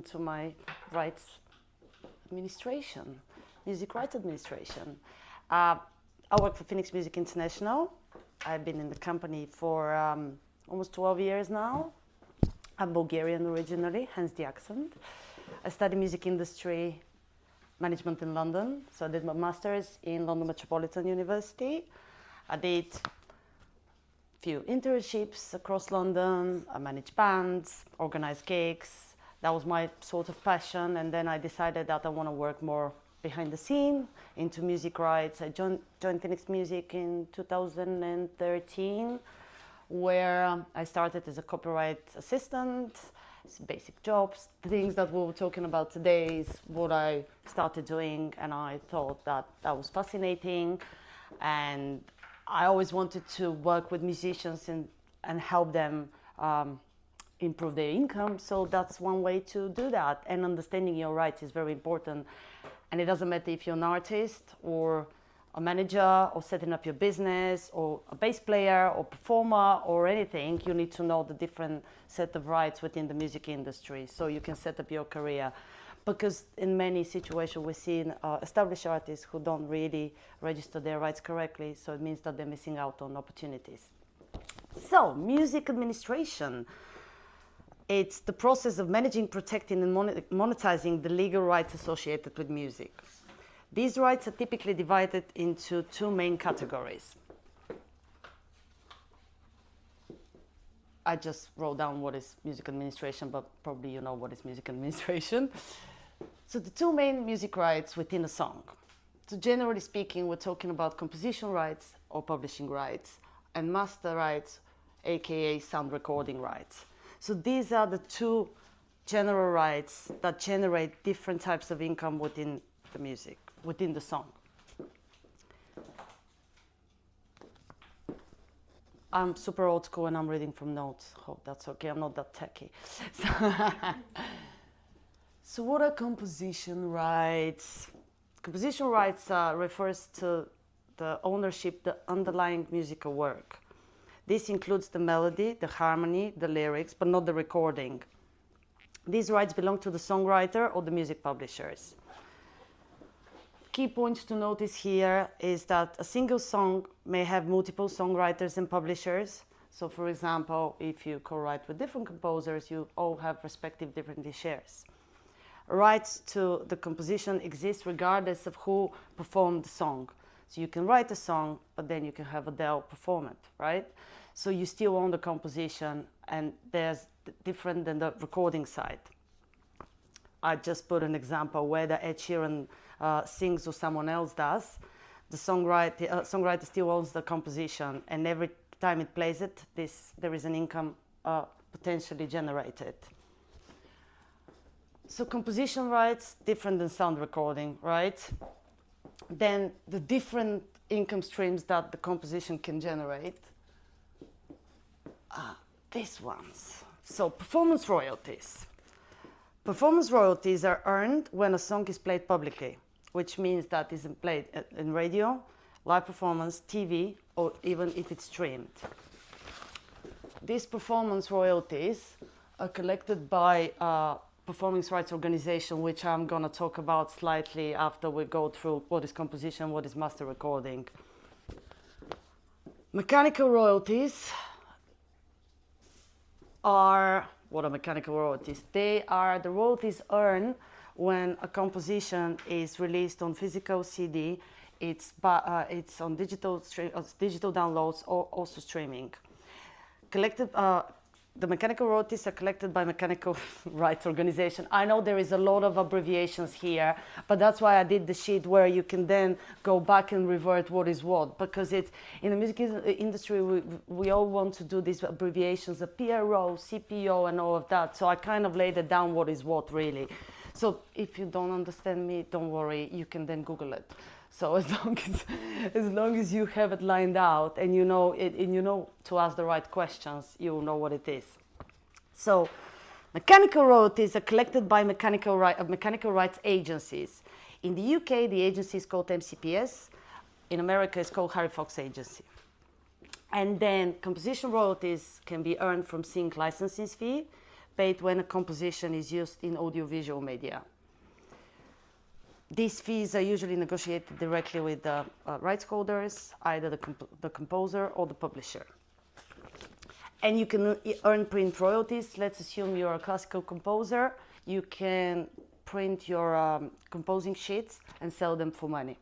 to my rights administration, music rights administration. I work for Pheonix Music International. I've been in the company for almost 12 years now. I'm Bulgarian originally, hence the accent. I studied music industry management in London. So I did my master's in London Metropolitan University. I did a few internships across London. I managed bands, organized gigs. That was my sort of passion. And then I decided that I want to work more behind the scene into music rights. I joined Pheonix Music in 2013, where I started as a copyright assistant. It's basic jobs. The things that we were talking about today is what I started doing, and I thought that that was fascinating. And I always wanted to work with musicians and help them improve their income. So that's one way to do that. And understanding your rights is very important. And it doesn't matter if you're an artist or a manager or setting up your business or a bass player or performer or anything, you need to know the different set of rights within the music industry so you can set up your career. Because in many situations we're seeing established artists who don't really register their rights correctly, so it means that they're missing out on opportunities. So, music administration. It's the process of managing, protecting, and monetizing the legal rights associated with music. These rights are typically divided into two main categories. I just wrote down what is music administration, but probably you know what is music administration. So the two main music rights within a song. So generally speaking, we're talking about composition rights or publishing rights and master rights, aka sound recording rights. So these are the two general rights that generate different types of income within the music, within the song. I'm super old school and I'm reading from notes. Hope that's okay. I'm not that techy. So what are composition rights? Composition rights refers to the ownership, the underlying musical work. This includes the melody, the harmony, the lyrics, but not the recording. These rights belong to the songwriter or the music publishers. Key points to notice here is that a single song may have multiple songwriters and publishers. So for example, if you co-write with different composers, you all have respective different shares. Rights to the composition exist regardless of who performed the song. So you can write a song, but then you can have Adele perform it, right? So you still own the composition, and there's different than the recording side. I just put an example whether Ed Sheeran sings or someone else does. The songwriter still owns the composition, and every time it plays it, there is an income potentially generated. So composition rights, different than sound recording, right? Then the different income streams that the composition can generate are these ones. So performance royalties. Performance royalties are earned when a song is played publicly, which means that it's played in radio, live performance, TV, or even if it's streamed. These performance royalties are collected by performance rights organization, which I'm going to talk about slightly after we go through what is composition, what is master recording. Mechanical royalties are, what are mechanical royalties? They are the royalties earned when a composition is released on physical CD, it's on digital downloads or also streaming. The mechanical royalties are collected by mechanical rights organization. I know there is a lot of abbreviations here, but that's why I did the sheet where you can then go back and revert what is what, because it's in the music industry we all want to do these abbreviations, the PRO, CPO, and all of that. So I kind of laid it down what is what really. So if you don't understand me, don't worry, you can then Google it. So as long as you have it lined out and you know it, and you know to ask the right questions, you will know what it is. So mechanical royalties are collected by mechanical rights agencies. In the UK, the agency is called MCPS. In America, it's called Harry Fox Agency. And then composition royalties can be earned from sync licensing fee, paid when a composition is used in audiovisual media. These fees are usually negotiated directly with the rights holders, either the composer or the publisher. And you can earn print royalties. Let's assume you're a classical composer. You can print your composing sheets and sell them for money,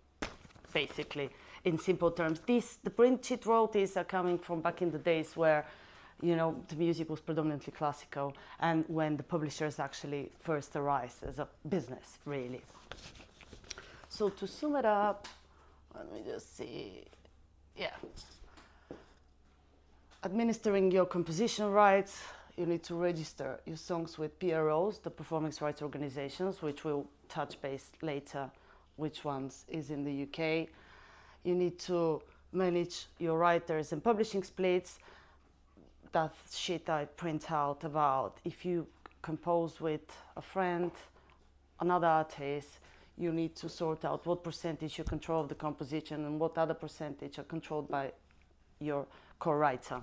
basically, in simple terms. The print sheet royalties are coming from back in the days where, you know, the music was predominantly classical and when the publishers actually first arise as a business, really. So to sum it up, let me just see, yeah. Administering your composition rights, you need to register your songs with PROs, the performance rights organizations, which we'll touch base later, which ones is in the UK. You need to manage your writers and publishing splits. That shit I print out about if you compose with a friend, another artist, you need to sort out what percentage you control of the composition and what other percentage are controlled by your co-writer.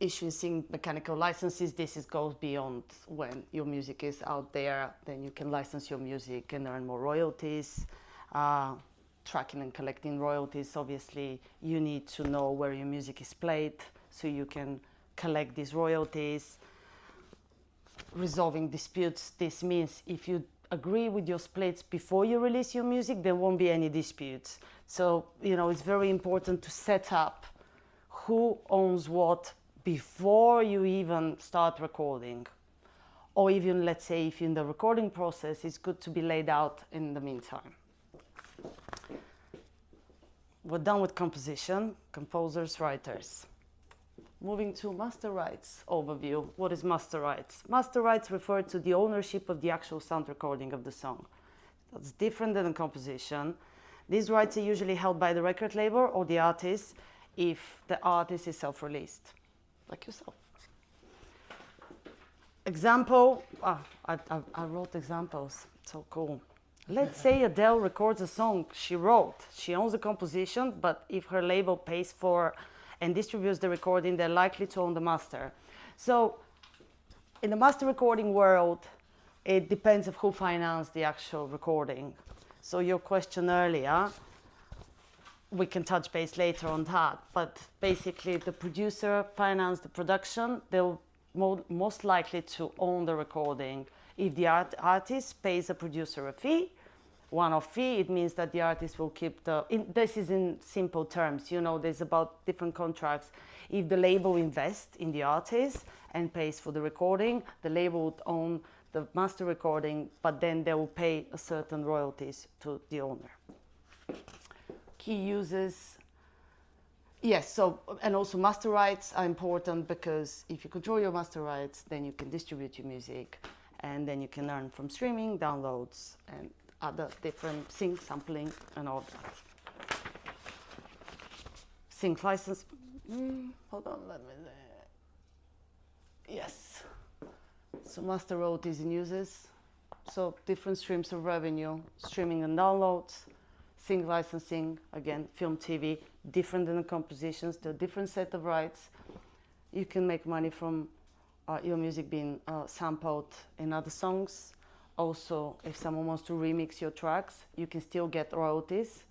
Issuing mechanical licenses, goes beyond when your music is out there, then you can license your music and earn more royalties. Tracking and collecting royalties, obviously you need to know where your music is played so you can collect these royalties. Resolving disputes, this means if you agree with your splits before you release your music, there won't be any disputes. So, you know, it's very important to set up who owns what before you even start recording. Or even, let's say, if you're in the recording process, it's good to be laid out in the meantime. We're done with composition, composers, writers. Moving to master rights overview. What is master rights? Master rights refer to the ownership of the actual sound recording of the song. That's different than a composition. These rights are usually held by the record label or the artist if the artist is self-released, like yourself. Example, I wrote examples, so cool. Let's say Adele records a song she wrote. She owns the composition, but if her label pays for and distributes the recording, they're likely to own the master. So in the master recording world, it depends of who financed the actual recording. So your question earlier, we can touch base later on that, but basically the producer financed the production, they'll most likely to own the recording. If the artist pays a producer a fee, one-off fee, it means that the artist will keep this is in simple terms, you know, there's about different contracts. If the label invests in the artist and pays for the recording, the label would own the master recording, but then they will pay a certain royalties to the owner. Key uses, yes, so, and also master rights are important because if you control your master rights, then you can distribute your music and then you can earn from streaming, downloads, and other different sync, sampling, and all that. Sync license, hold on, let me see. Yes. So master royalties and uses. So different streams of revenue, streaming and downloads, sync licensing, again, film, TV, different than the compositions, they're a different set of rights. You can make money from your music being sampled in other songs. Also, if someone wants to remix your tracks, you can still get royalties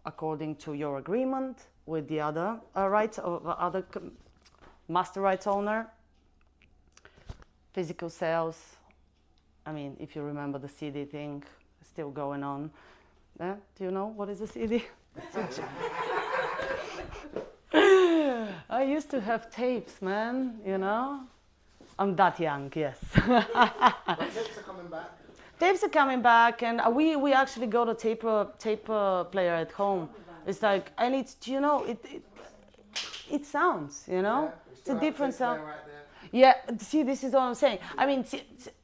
according to your agreement with the other rights of other master rights owner. Physical sales, I mean, if you remember the CD thing, still going on. Do you know what is a CD? I used to have tapes, man, you know? I'm that young, yes. Tapes are coming back. Tapes are coming back, and we actually got a tape player at home. It's like, and it's, you know, it sounds, you know, Yeah, it's a different sound. Right there. Yeah, see, this is what I'm saying. I mean,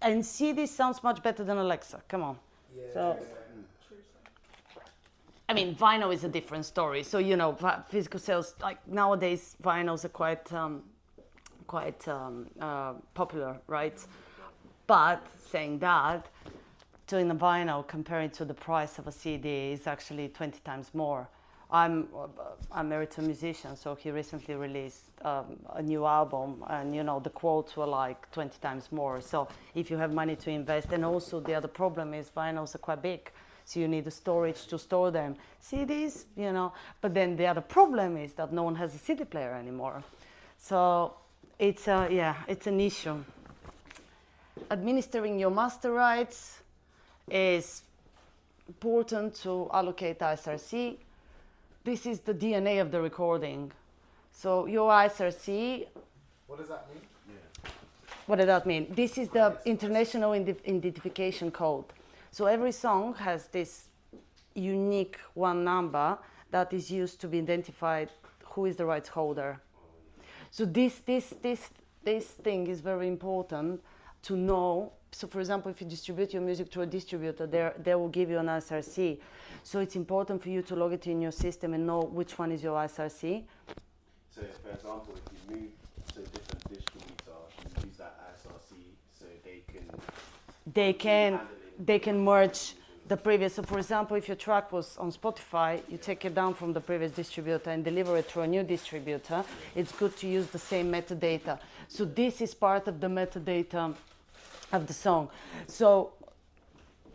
and CD sounds much better than Alexa. Come on. Yeah, So, I mean, vinyl is a different story. So, you know, physical sales, like nowadays, vinyls are quite popular, right? But saying that, doing a vinyl comparing to the price of a CD is actually 20 times more. I'm married to a musician, so he recently released a new album, and the quotes were like 20 times more. So if you have money to invest, and also the other problem is vinyls are quite big, so you need a storage to store them. CDs, but then the other problem is that no one has a CD player anymore. So it's an issue. Administering your master rights is important to allocate ISRC. This is the DNA of the recording. So your ISRC. What does that mean? Yeah. What does that mean? This is the International Identification Code. So every song has this unique one number that is used to be identified who is the rights holder. So this thing is very important to know. So for example, if you distribute your music to a distributor, they will give you an ISRC. So it's important for you to log it in your system and know which one is your ISRC. So for example, if you move to a different distributor, you use that ISRC so they can merge the previous. So for example, if your track was on Spotify, you take it down from the previous distributor and deliver it to a new distributor. It's good to use the same metadata. So this is part of the metadata of the song. So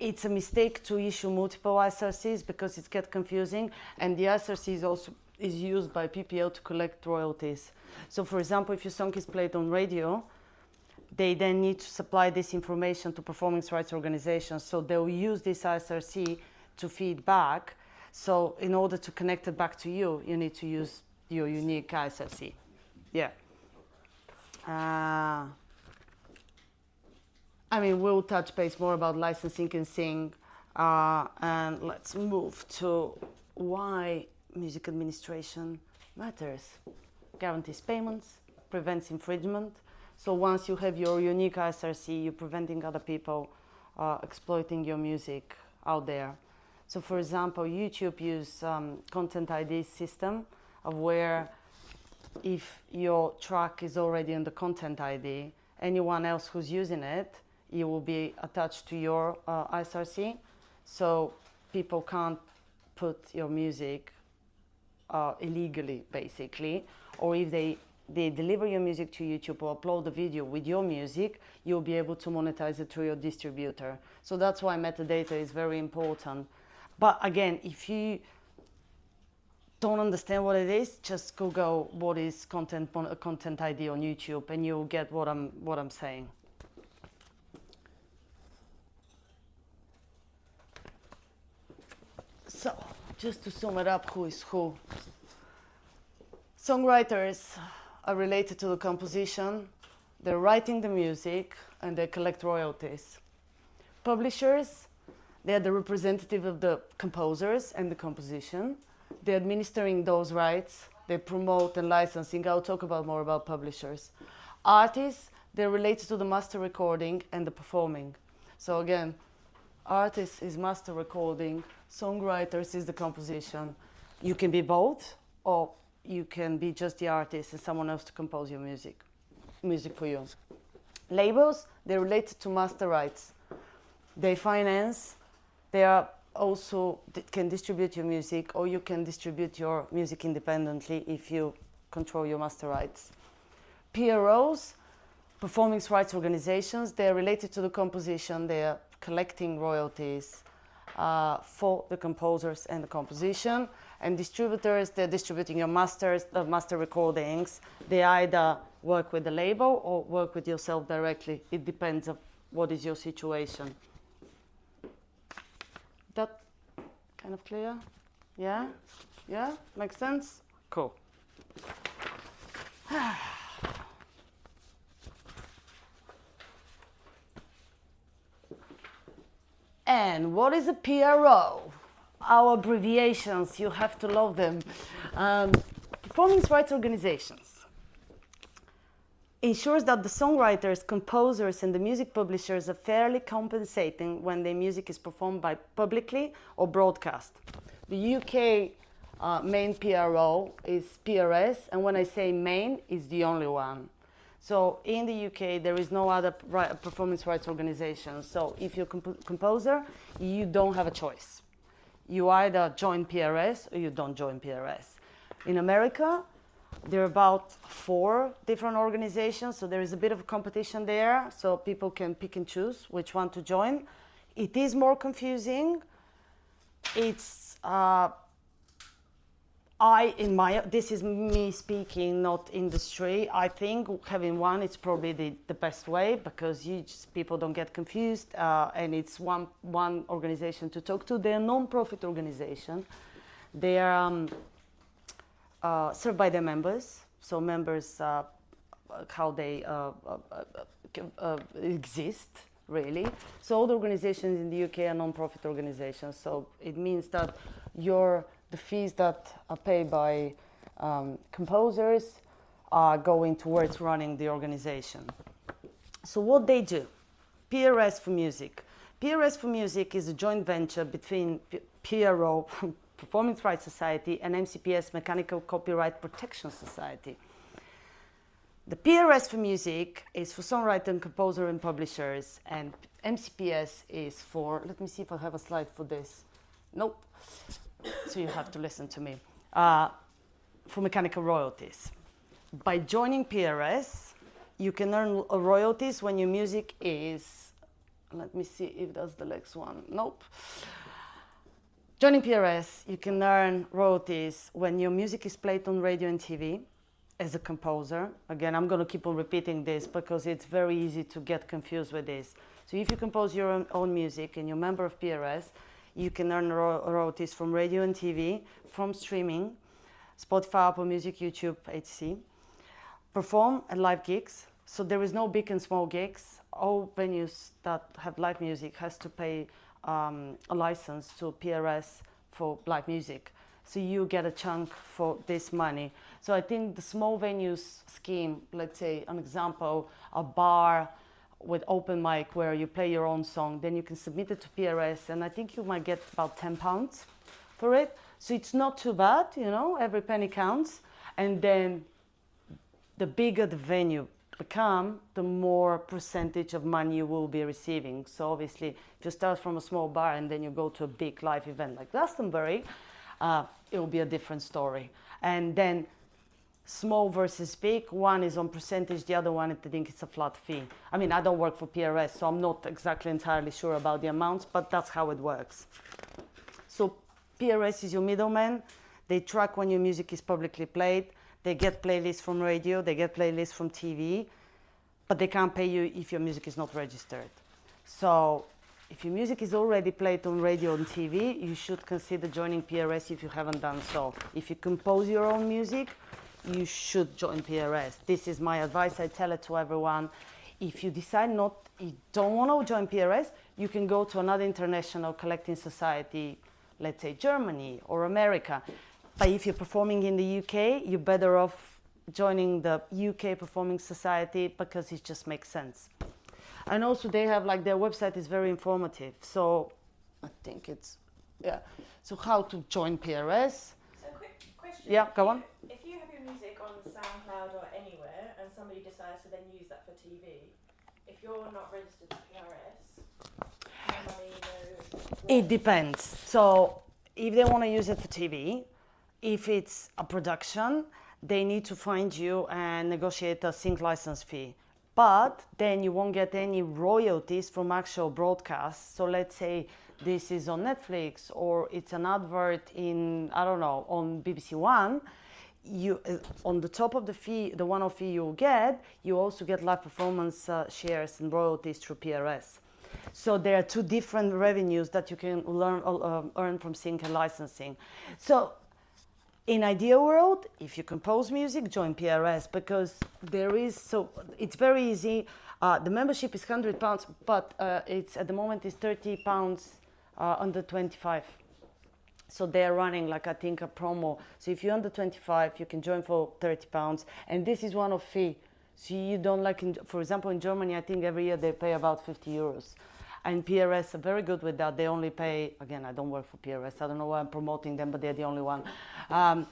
it's a mistake to issue multiple ISRCs because it gets confusing, and the ISRC is used by PPL to collect royalties. So for example, if your song is played on radio, they then need to supply this information to performance rights organizations. So they'll use this ISRC to feed back. So in order to connect it back to you, you need to use your unique ISRC. Yeah. We'll touch base more about licensing and sing, and let's move to why music administration matters. Guarantees payments, prevents infringement. So once you have your unique ISRC, you're preventing other people exploiting your music out there. So for example, YouTube use content ID system of where if your track is already in the content ID, anyone else who's using it, it will be attached to your ISRC. So people can't put your music illegally, basically. Or if they deliver your music to YouTube or upload a video with your music, you'll be able to monetize it through your distributor. So that's why metadata is very important. But again, if you don't understand what it is, just Google what is content ID on YouTube, and you'll get what I'm saying. So, just to sum it up, who is who? Songwriters are related to the composition, they're writing the music, and they collect royalties. Publishers, they are the representative of the composers and the composition. They're administering those rights, they promote and licensing. I'll talk more about publishers. Artists, they're related to the master recording and the performing. So again, artists is master recording, songwriters is the composition. You can be both, or you can be just the artist and someone else to compose your music for you. Labels, they're related to master rights. They finance, they are also can distribute your music, or you can distribute your music independently if you control your master rights. PROs, performance rights organizations, they are related to the composition, they are collecting royalties for the composers and the composition. And distributors, they're distributing your master recordings. They either work with the label or work with yourself directly. It depends on what is your situation. That kind of clear? Yeah? Yeah? Makes sense? Cool. And what is a PRO? Our abbreviations, you have to love them. Performance rights organizations ensures that the songwriters, composers, and the music publishers are fairly compensating when their music is performed by publicly or broadcast. The UK main PRO is PRS, and when I say main, it's the only one. So in the UK, there is no other performance rights organization. So if you're a composer, you don't have a choice. You either join PRS or you don't join PRS. In America, there are about 4 different organizations, so there is a bit of competition there, so people can pick and choose which one to join. It is more confusing. It's this is me speaking, not industry. I think having one is probably the best way, because people don't get confused, and it's one organization to talk to. They're a non-profit organization. They are served by their members. So members, how they exist, really. So all the organizations in the UK are non-profit organizations. So it means that the fees that are paid by composers are going towards running the organization. So what they do, PRS for Music. PRS for Music is a joint venture between PRO, Performance Rights Society, and MCPS, Mechanical Copyright Protection Society. The PRS for Music is for songwriter and composer and publishers, and MCPS is for, let me see if I have a slide for this. Nope. So you have to listen to me. For mechanical royalties. By joining PRS, you can earn royalties when your music is, let me see if that's the next one. Nope. Joining PRS, you can earn royalties when your music is played on radio and TV as a composer. Again, I'm going to keep on repeating this because it's very easy to get confused with this. So if you compose your own music and you're a member of PRS, you can earn royalties from radio and TV, from streaming, Spotify, Apple Music, YouTube, etc. Perform at live gigs. So there is no big and small gigs. All venues that have live music has to pay a license to PRS for live music. So you get a chunk for this money. So I think the small venues scheme, let's say an example, a bar with open mic where you play your own song, then you can submit it to PRS, and I think you might get about £10 for it. So it's not too bad, every penny counts. And then the bigger the venue become, the more percentage of money you will be receiving. So obviously, if you start from a small bar and then you go to a big live event like Glastonbury, it will be a different story. And then small versus big, one is on percentage, the other one, I think it's a flat fee. I mean, I don't work for PRS, so I'm not exactly entirely sure about the amounts, but that's how it works. So PRS is your middleman. They track when your music is publicly played. They get playlists from radio, they get playlists from TV, but they can't pay you if your music is not registered. So if your music is already played on radio and TV, you should consider joining PRS if you haven't done so. If you compose your own music, you should join PRS. This is my advice. I tell it to everyone. If you decide you don't want to join PRS, you can go to another international collecting society, let's say Germany or America. But if you're performing in the UK, you're better off joining the UK Performing Society because it just makes sense. And also they have their website is very informative. So I think it's, yeah. So how to join PRS? So quick question. Yeah, go on. If you have your music on SoundCloud or anywhere and somebody decides to then use that for TV, if you're not registered to PRS, no money, no... It depends. So if they want to use it for TV, if it's a production, they need to find you and negotiate a sync license fee. But then you won't get any royalties from actual broadcasts. So let's say this is on Netflix or it's an advert in, I don't know, on BBC One. You, on the top of the fee, the one-off fee you'll get, you also get live performance shares and royalties through PRS. So there are 2 different revenues that you can earn from sync and licensing. So in ideal world, if you compose music, join PRS because it's very easy. The membership is £100, but it's at the moment is £30 under 25. So they're running I think a promo. So if you're under 25, you can join for £30, and this is one-off fee. So you don't for example, in Germany, I think every year they pay about €50. And PRS are very good with that. They only pay, again, I don't work for PRS. I don't know why I'm promoting them, but they're the only one. I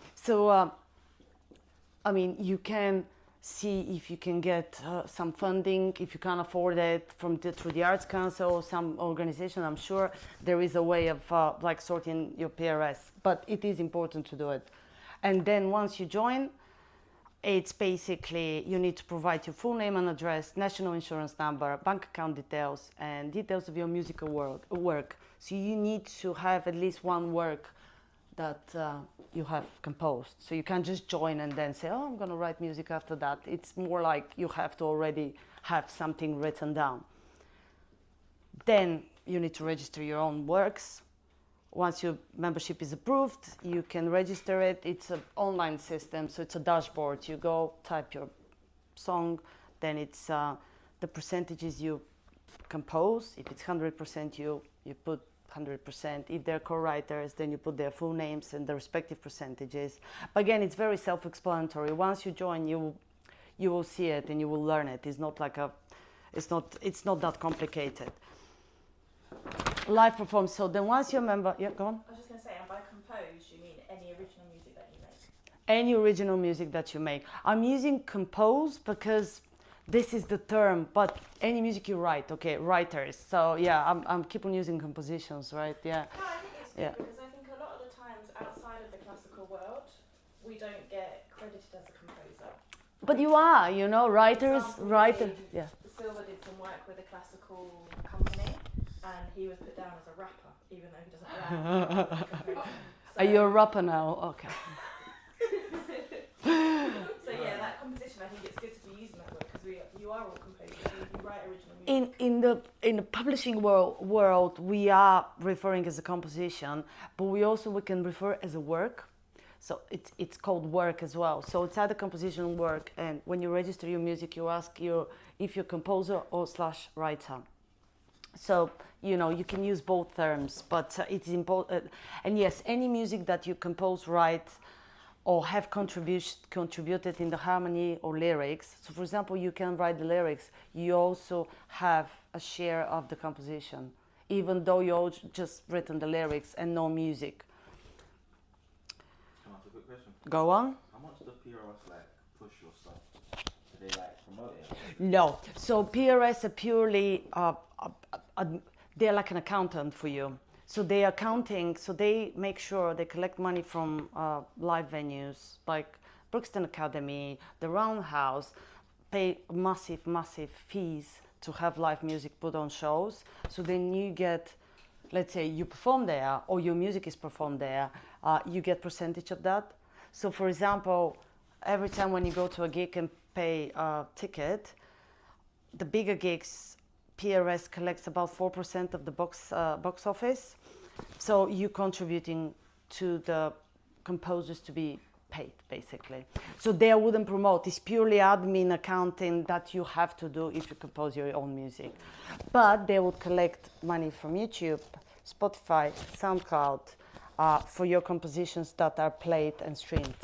mean, you can see if you can get some funding, if you can't afford it through the Arts Council or some organization. I'm sure there is a way of like sorting your PRS, but it is important to do it. And then once you join, it's basically you need to provide your full name and address, national insurance number, bank account details, and details of your musical work. So you need to have at least one work that you have composed. So you can't just join and then say, oh, I'm going to write music after that. It's more like you have to already have something written down. Then you need to register your own works. Once your membership is approved, you can register it. It's an online system, so it's a dashboard. You go type your song, then it's the percentages you compose. If it's 100%, you put 100%. If they're co-writers, then you put their full names and the respective percentages. But again, it's very self-explanatory. Once you join, you will see it and you will learn it. It's not like it's not that complicated. Live performance. So then once you're a member, yeah, go on. I was just going to say, and by compose, you mean any original music that you make? Any original music that you make. I'm using compose because this is the term, but any music you write, okay, writers. So yeah, I'm keep on using compositions, right? Yeah. No, I think it's good because I think a lot of the times outside of the classical world, we don't get credited as a composer. But you are, you know, writers, yeah. Silver did some work with a classical company, and he was put down as a rapper, even though he doesn't rap. Are you a rapper now? Okay. So yeah, that composition, I think it's good to be using that word because you are all composers. You write original music. In the publishing world, we are referring as a composition, but we can refer as a work. So it's called work as well. So it's either composition work, and when you register your music, you ask if you're composer or /writer. So you know you can use both terms, but it's important. And yes, any music that you compose, write, or have contributed in the harmony or lyrics. So for example, you can write the lyrics, you also have a share of the composition, even though you just written the lyrics and no music. Can I ask a quick question? Go on. How much does PRS like push your stuff? Do they like promote it? No. So PRS are purely, they're like an accountant for you. So they are accounting, so they make sure they collect money from live venues like Brixton Academy, the Roundhouse, pay massive fees to have live music put on shows. So then you get, let's say you perform there or your music is performed there, you get percentage of that. So for example, every time when you go to a gig and pay a ticket, the bigger gigs, PRS collects about 4% of the box office. So you're contributing to the composers to be paid, basically. So they wouldn't promote. It's purely admin accounting that you have to do if you compose your own music. But they would collect money from YouTube, Spotify, SoundCloud, for your compositions that are played and streamed.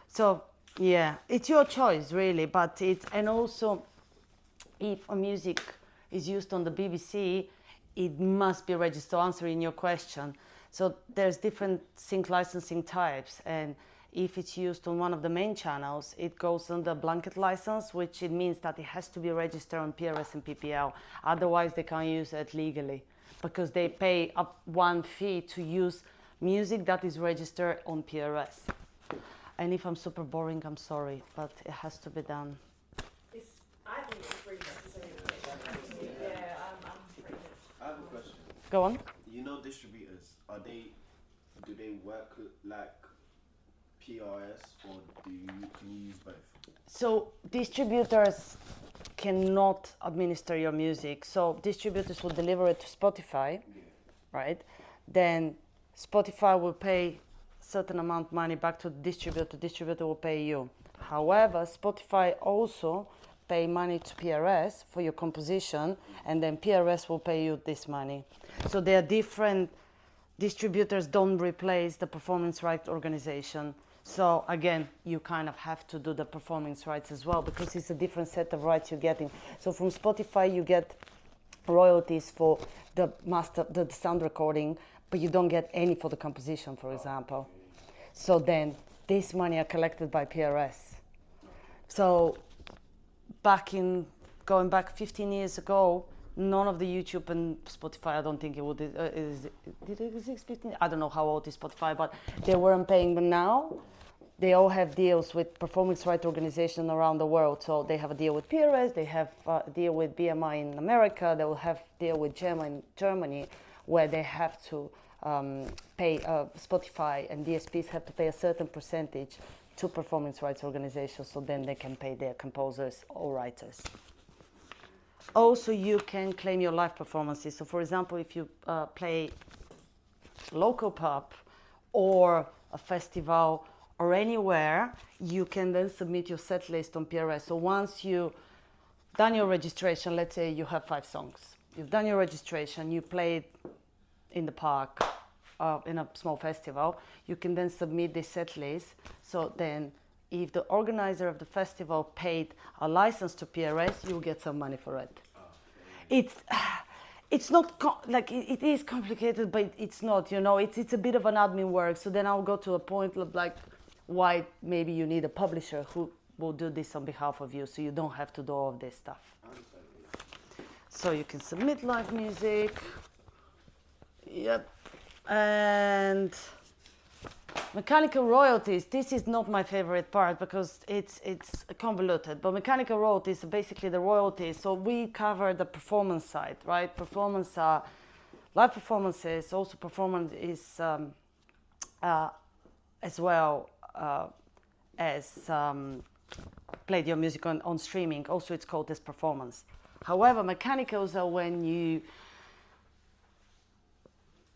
So yeah, it's your choice really, but and also if a music is used on the BBC, it must be registered, answering your question. So there's different sync licensing types, and if it's used on one of the main channels, it goes under blanket license, which it means that it has to be registered on PRS and PPL. Otherwise, they can't use it legally because they pay up one fee to use music that is registered on PRS. And if I'm super boring, I'm sorry, but it has to be done. I think it's really necessary. Yeah, I'm pretty good. I have a question. Go on. You know, distributors, do they work like PRS or can you use both? So distributors cannot administer your music. So distributors will deliver it to Spotify, right? Then Spotify will pay certain amount of money back to the distributor will pay you. However, Spotify also pay money to PRS for your composition, and then PRS will pay you this money. So they are different. Distributors don't replace the performance rights organization. So again, you kind of have to do the performance rights as well because it's a different set of rights you're getting. So from Spotify, you get royalties for the sound recording, but you don't get any for the composition, for example. So then this money are collected by PRS. So going back 15 years ago, none of the YouTube and Spotify, I don't think it would, did it exist 15? I don't know how old is Spotify, but they weren't paying. But now they all have deals with performance rights organizations around the world. So they have a deal with PRS, they have a deal with BMI in America, they will have a deal with GEMA in Germany, where they have to pay, Spotify and DSPs have to pay a certain percentage to performance rights organizations, so then they can pay their composers or writers. Also, you can claim your live performances. So, for example, if you play local pub or a festival or anywhere, you can then submit your set list on PRS. So once you've done your registration, let's say you have 5 songs. You've done your registration, you played in the park, in a small festival, you can then submit the set list. So then if the organizer of the festival paid a license to PRS, you'll get some money for it. It's not it is complicated, but it's not, it's a bit of an admin work. So then I'll go to a point of why maybe you need a publisher who will do this on behalf of you, so you don't have to do all of this stuff. So you can submit live music. Yep. And mechanical royalties, this is not my favorite part because it's convoluted, but mechanical royalties are basically the royalties. So we cover the performance side, right? Live performances, also performance is as well as played your music on streaming. Also it's called as performance. However, mechanicals are when you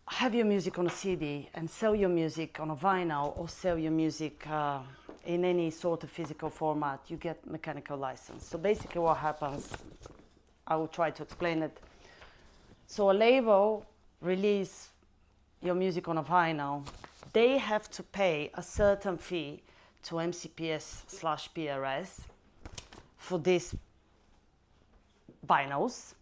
have your music on a CD and sell your music on a vinyl, or sell your music in any sort of physical format, you get mechanical license. So basically what happens, I will try to explain it. So a label release your music on a vinyl, they have to pay a certain fee to MCPS/PRS for these vinyls.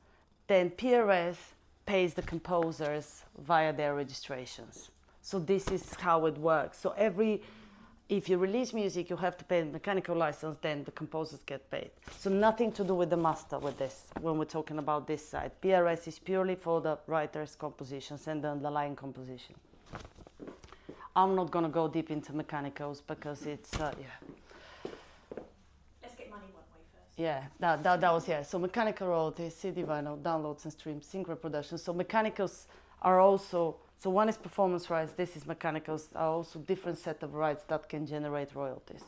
Then PRS pays the composers via their registrations. So this is how it works. So if you release music, you have to pay a mechanical license, then the composers get paid. So nothing to do with the master with this, when we're talking about this side. PRS is purely for the writer's compositions and the underlying composition. I'm not gonna go deep into mechanicals because it's, Let's get money one way first. Yeah, that was, yeah. So mechanical royalties, CD vinyl, downloads and streams, sync reproduction. So mechanicals are also, so one is performance rights, this is mechanicals, are also different set of rights that can generate royalties.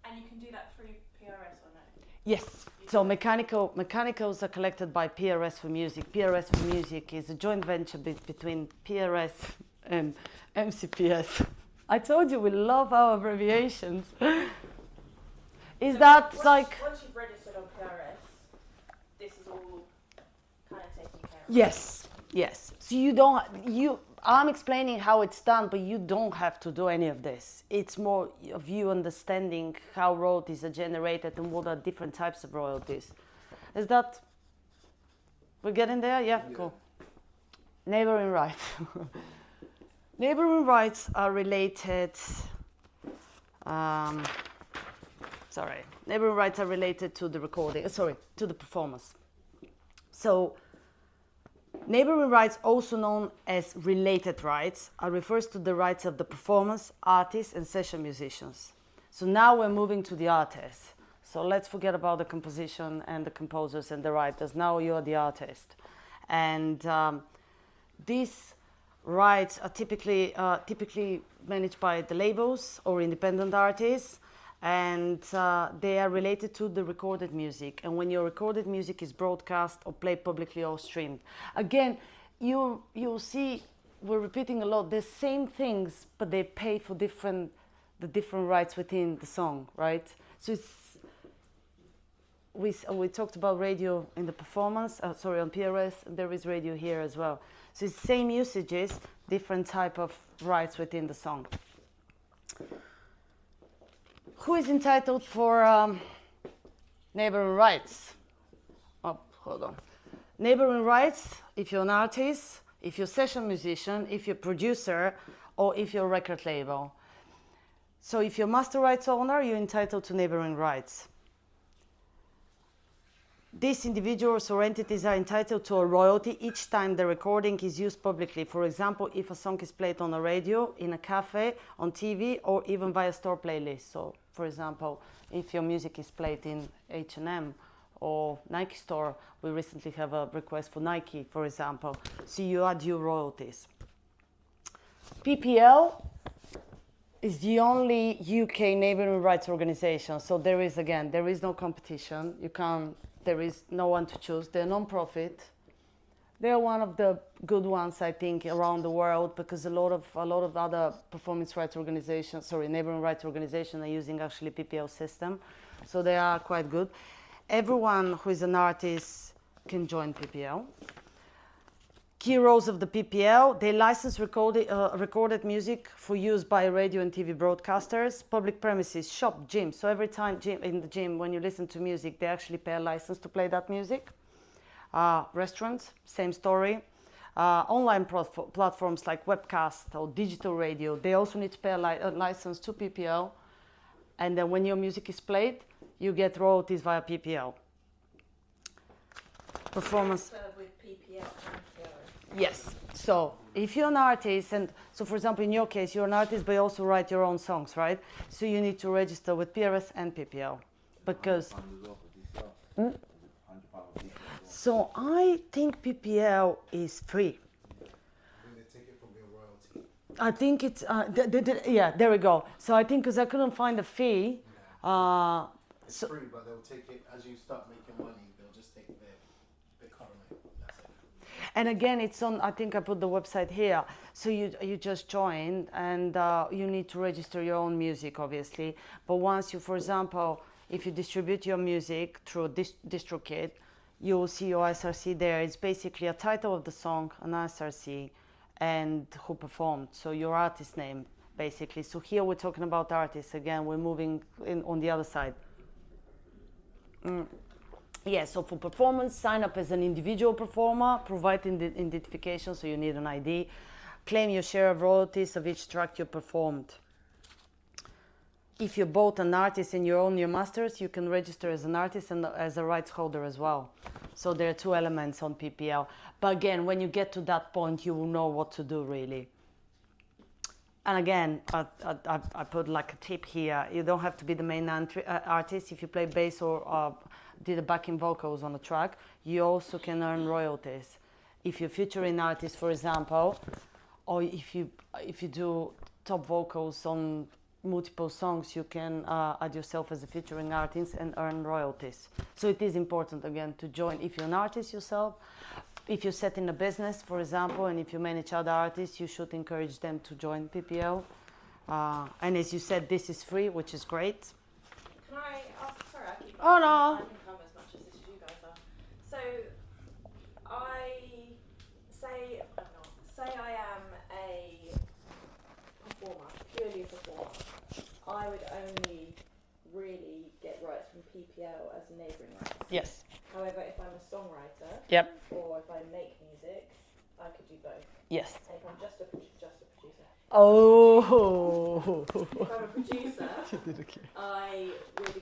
And you can do that through PRS or no? Yes, so mechanicals are collected by PRS for Music. PRS for Music is a joint venture between PRS and MCPS. I told you we love our abbreviations. Is So that once you've registered on PRS, this is all kind of taken care of? Yes. So I'm explaining how it's done, but you don't have to do any of this. It's more of you understanding how royalties are generated and what are different types of royalties. Is that, we're getting there? Yeah. Cool. Neighboring rights. Neighboring rights are related, neighboring rights are related to the recording, to the performance. So neighboring rights, also known as related rights, refers to the rights of the performers, artists, and session musicians. So now we're moving to the artists. So let's forget about the composition and the composers and the writers. Now you're the artist. And these rights are typically managed by the labels or independent artists, and they are related to the recorded music. And when your recorded music is broadcast or played publicly or streamed, again, you'll see we're repeating a lot the same things, but they pay for the different rights within the song, right? So we talked about radio in the performance, on PRS, and there is radio here as well. So it's same usages, different type of rights within the song. Who is entitled for neighboring rights? Oh, hold on. Neighboring rights, if you're an artist, if you're a session musician, if you're a producer, or if you're a record label. So if you're master rights owner, you're entitled to neighboring rights. These individuals or entities are entitled to a royalty each time the recording is used publicly. For example, if a song is played on a radio, in a cafe, on TV, or even via store playlist. So, for example, if your music is played in H&M or Nike store, we recently have a request for Nike, for example. So you are due royalties. PPL is the only UK neighboring rights organization. So there is no competition. There is no one to choose. They're non-profit. They're one of the good ones, I think, around the world, because a lot of other performance rights organizations, neighboring rights organizations are using actually PPL system. So they are quite good. Everyone who is an artist can join PPL. Key roles of the PPL: they license recorded music for use by radio and TV broadcasters, public premises, shop, gym. So every time in the gym, when you listen to music, they actually pay a license to play that music. Restaurants, same story. Online platforms like webcast or digital radio, they also need to pay a license to PPL. And then when your music is played, you get royalties via PPL. Performance. With PPL and PRS. Yes. So if you're an artist, and so for example, in your case, you're an artist, but you also write your own songs, right? So you need to register with PRS and PPL, because. So I think PPL is free. They take it from your royalty. I think it's yeah. There we go. So I think because I couldn't find a fee. It's So- free, but they'll take it as you start making money. They'll just take the current. That's it. And again, it's on. I think I put the website here. So you just join, and you need to register your own music, obviously. But once you, for example, if you distribute your music through DistroKid, you will see your SRC there. It's basically a title of the song, an SRC, and who performed. So your artist name, basically. So here we're talking about artists. Again, we're moving in on the other side. Yeah, so for performance, sign up as an individual performer, provide identification, so you need an ID. Claim your share of royalties of each track you performed. If you're both an artist and you own your masters, you can register as an artist and as a rights holder as well. So there are two elements on PPL. But again, when you get to that point, you will know what to do, really. And again, I put like a tip here. You don't have to be the main artist. If you play bass or did the backing vocals on a track, you also can earn royalties. If you're featuring artist, for example, or if you do top vocals on multiple songs, you can add yourself as a featuring artist and earn royalties. So it is important, again, to join if you're an artist yourself. If you're setting a business, for example, and if you manage other artists, you should encourage them to join PPL. And as you said, this is free, which is great. Can I ask? Sorry, I keep. Oh, no. I can come as much as this as you guys are. So, say I am a performer, purely a performer. I would only really get rights from PPL as neighbouring rights. Yes. However, if I'm a songwriter, Yep. or if I make music, I could do both. Yes. And if I'm just a producer, Oh. if I'm a producer, I would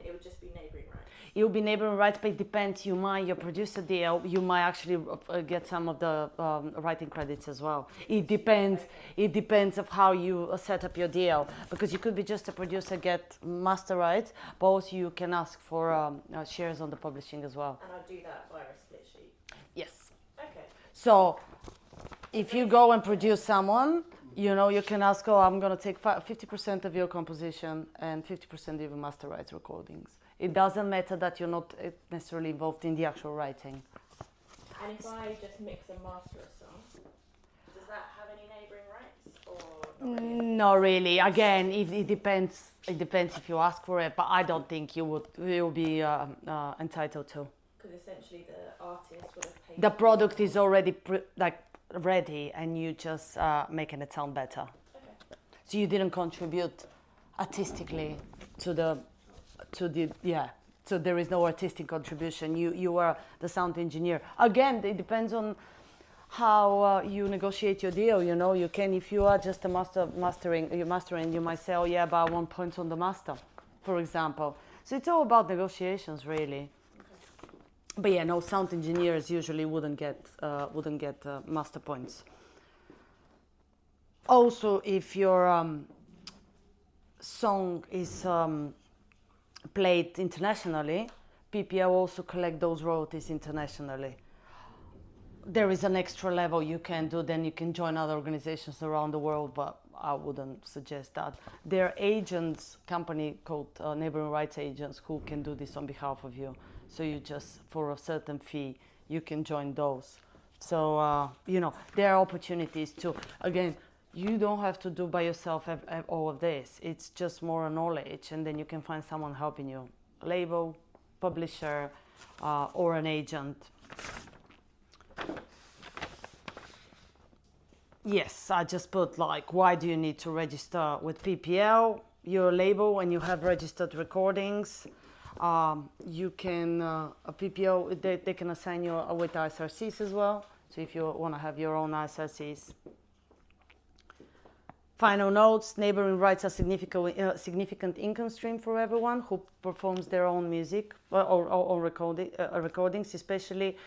it would just be neighbouring rights. It will be neighboring rights, but it depends. Your producer deal, you might actually get some of the writing credits as well. It depends. Okay. It depends of how you set up your deal, because you could be just a producer, get master rights, but also you can ask for shares on the publishing as well. And I'll do that via a split sheet. Yes. Okay. So if you go and produce someone, you can ask, I'm going to take 50% of your composition and 50% of your master rights recordings. It doesn't matter that you're not necessarily involved in the actual writing. And if I just mix and master a song, does that have any neighbouring rights, or not really? Not really. Again, it depends. It depends if you ask for it, but I don't think you'll be entitled to. Because essentially the artist would have paid. The product is already ready, and you just making it sound better. Okay. So you didn't contribute artistically to the. So there is no artistic contribution. You are the sound engineer. Again, it depends on how you negotiate your deal. You know, you can, if you are just a mastering, you might say, oh yeah, but I want points on the master, for example. So it's all about negotiations, really. But yeah, no, sound engineers usually wouldn't get master points. Also, if your song is played internationally, PPL also collect those royalties internationally. There is an extra level you can do, then you can join other organizations around the world, but I wouldn't suggest that. There are agents, company called neighboring rights agents, who can do this on behalf of you. So you just, for a certain fee, you can join those. So, you know, there are opportunities too. Again, you don't have to do by yourself all of this. It's just more knowledge, and then you can find someone helping you. A label, publisher, or an agent. Yes, I just put like, why do you need to register with PPL? You're a label and you have registered recordings. You can, a PPL, they can assign you with ISRCs as well. So if you want to have your own ISRCs. Final notes, neighboring rights are significant income stream for everyone who performs their own music or recordings, especially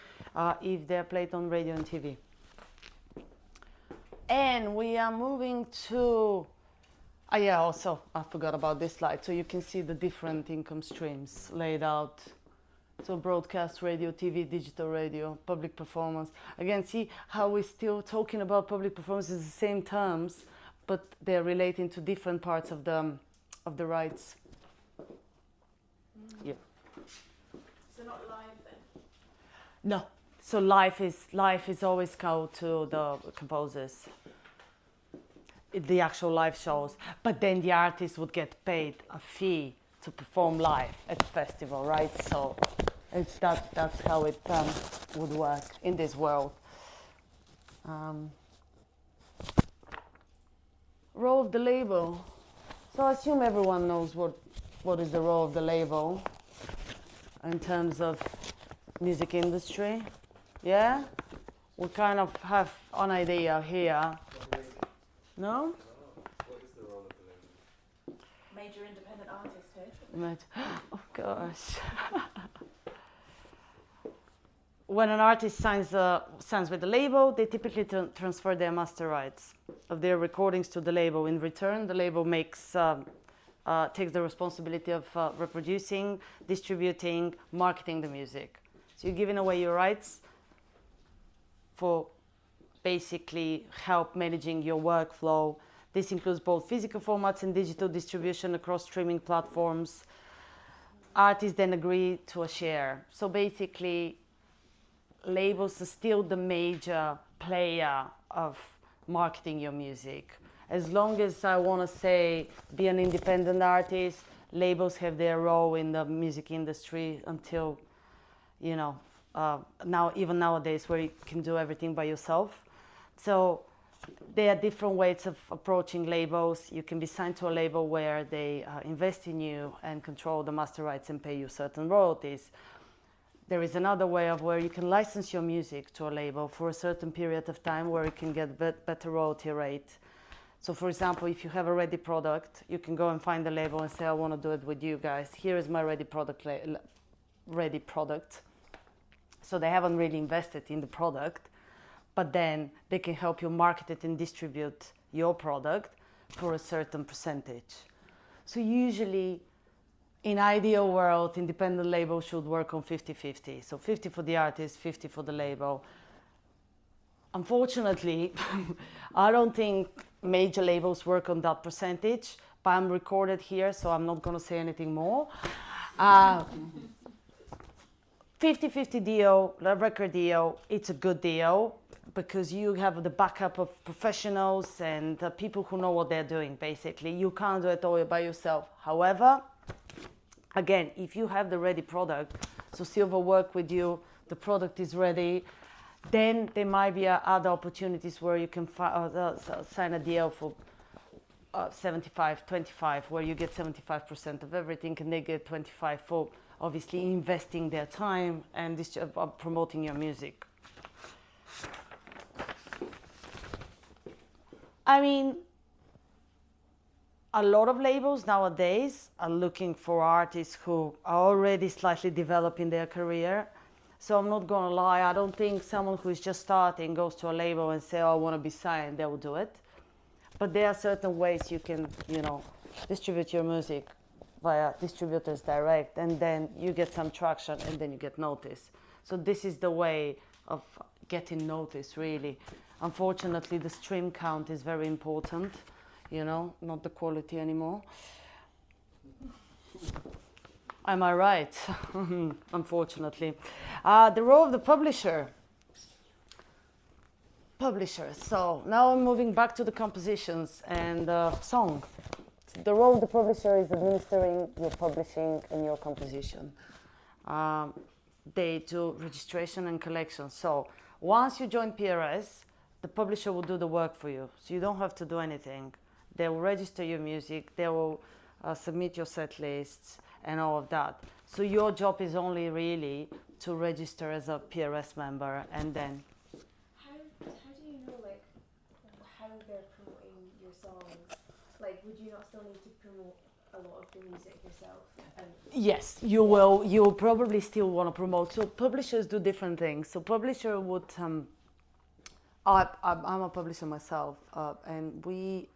if they're played on radio and TV. And we are moving to, yeah, also, I forgot about this slide. So you can see the different income streams laid out. So broadcast, radio, TV, digital radio, public performance. Again, see how we're still talking about public performance in the same terms, but they're relating to different parts of the rights. Yeah. So not live then? No. So life is always go to the composers, the actual live shows. But then the artist would get paid a fee to perform live at the festival, right? So that's how it would work in this world. Role of the label. So I assume everyone knows what is the role of the label in terms of music industry. Yeah? We kind of have an idea here. No? What is the role of the label? Major independent artist here. Oh gosh. When an artist signs with the label, they typically transfer their master rights of their recordings to the label. In return, the label takes the responsibility of reproducing, distributing, marketing the music. So you're giving away your rights for basically help managing your workflow. This includes both physical formats and digital distribution across streaming platforms. Artists then agree to a share. So basically, labels are still the major player of marketing your music. As long as I want to say be an independent artist, labels have their role in the music industry until, you know, now even nowadays where you can do everything by yourself. So there are different ways of approaching labels. You can be signed to a label where they invest in you and control the master rights and pay you certain royalties. There is another way of where you can license your music to a label for a certain period of time where you can get better royalty rate. So for example, if you have a ready product, you can go and find the label and say, I want to do it with you guys. Here is my ready product. So they haven't really invested in the product, but then they can help you market it and distribute your product for a certain percentage. So usually, in ideal world, independent label should work on 50-50. So 50 for the artist, 50 for the label. Unfortunately, I don't think major labels work on that percentage, but I'm recorded here, so I'm not going to say anything more. 50-50 deal, record deal, it's a good deal because you have the backup of professionals and people who know what they're doing, basically. You can't do it all by yourself. However, again, if you have the ready product, so Silver work with you, the product is ready, then there might be other opportunities where you can sign a deal for 75-25, where you get 75% of everything and they get 25 for obviously investing their time and promoting your music. I mean, a lot of labels nowadays are looking for artists who are already slightly developing their career. So I'm not gonna lie, I don't think someone who is just starting goes to a label and say, oh, I wanna be signed, they will do it. But there are certain ways you can, distribute your music via distributors direct, and then you get some traction and then you get noticed. So this is the way of getting noticed, really. Unfortunately, the stream count is very important, not the quality anymore. Am I right? Unfortunately. The role of the publisher. So now I'm moving back to the compositions and song. The role of the publisher is administering your publishing and your composition. They do registration and collection. So once you join PRS, the publisher will do the work for you. So you don't have to do anything. They will register your music. They will submit your set lists and all of that. So your job is only really to register as a PRS member, and then. How do you know how they're promoting your songs? Like, would you not still need to promote a lot of the music yourself? Yes, you will. You'll probably still want to promote. So publishers do different things. So publisher would. I'm a publisher myself, and we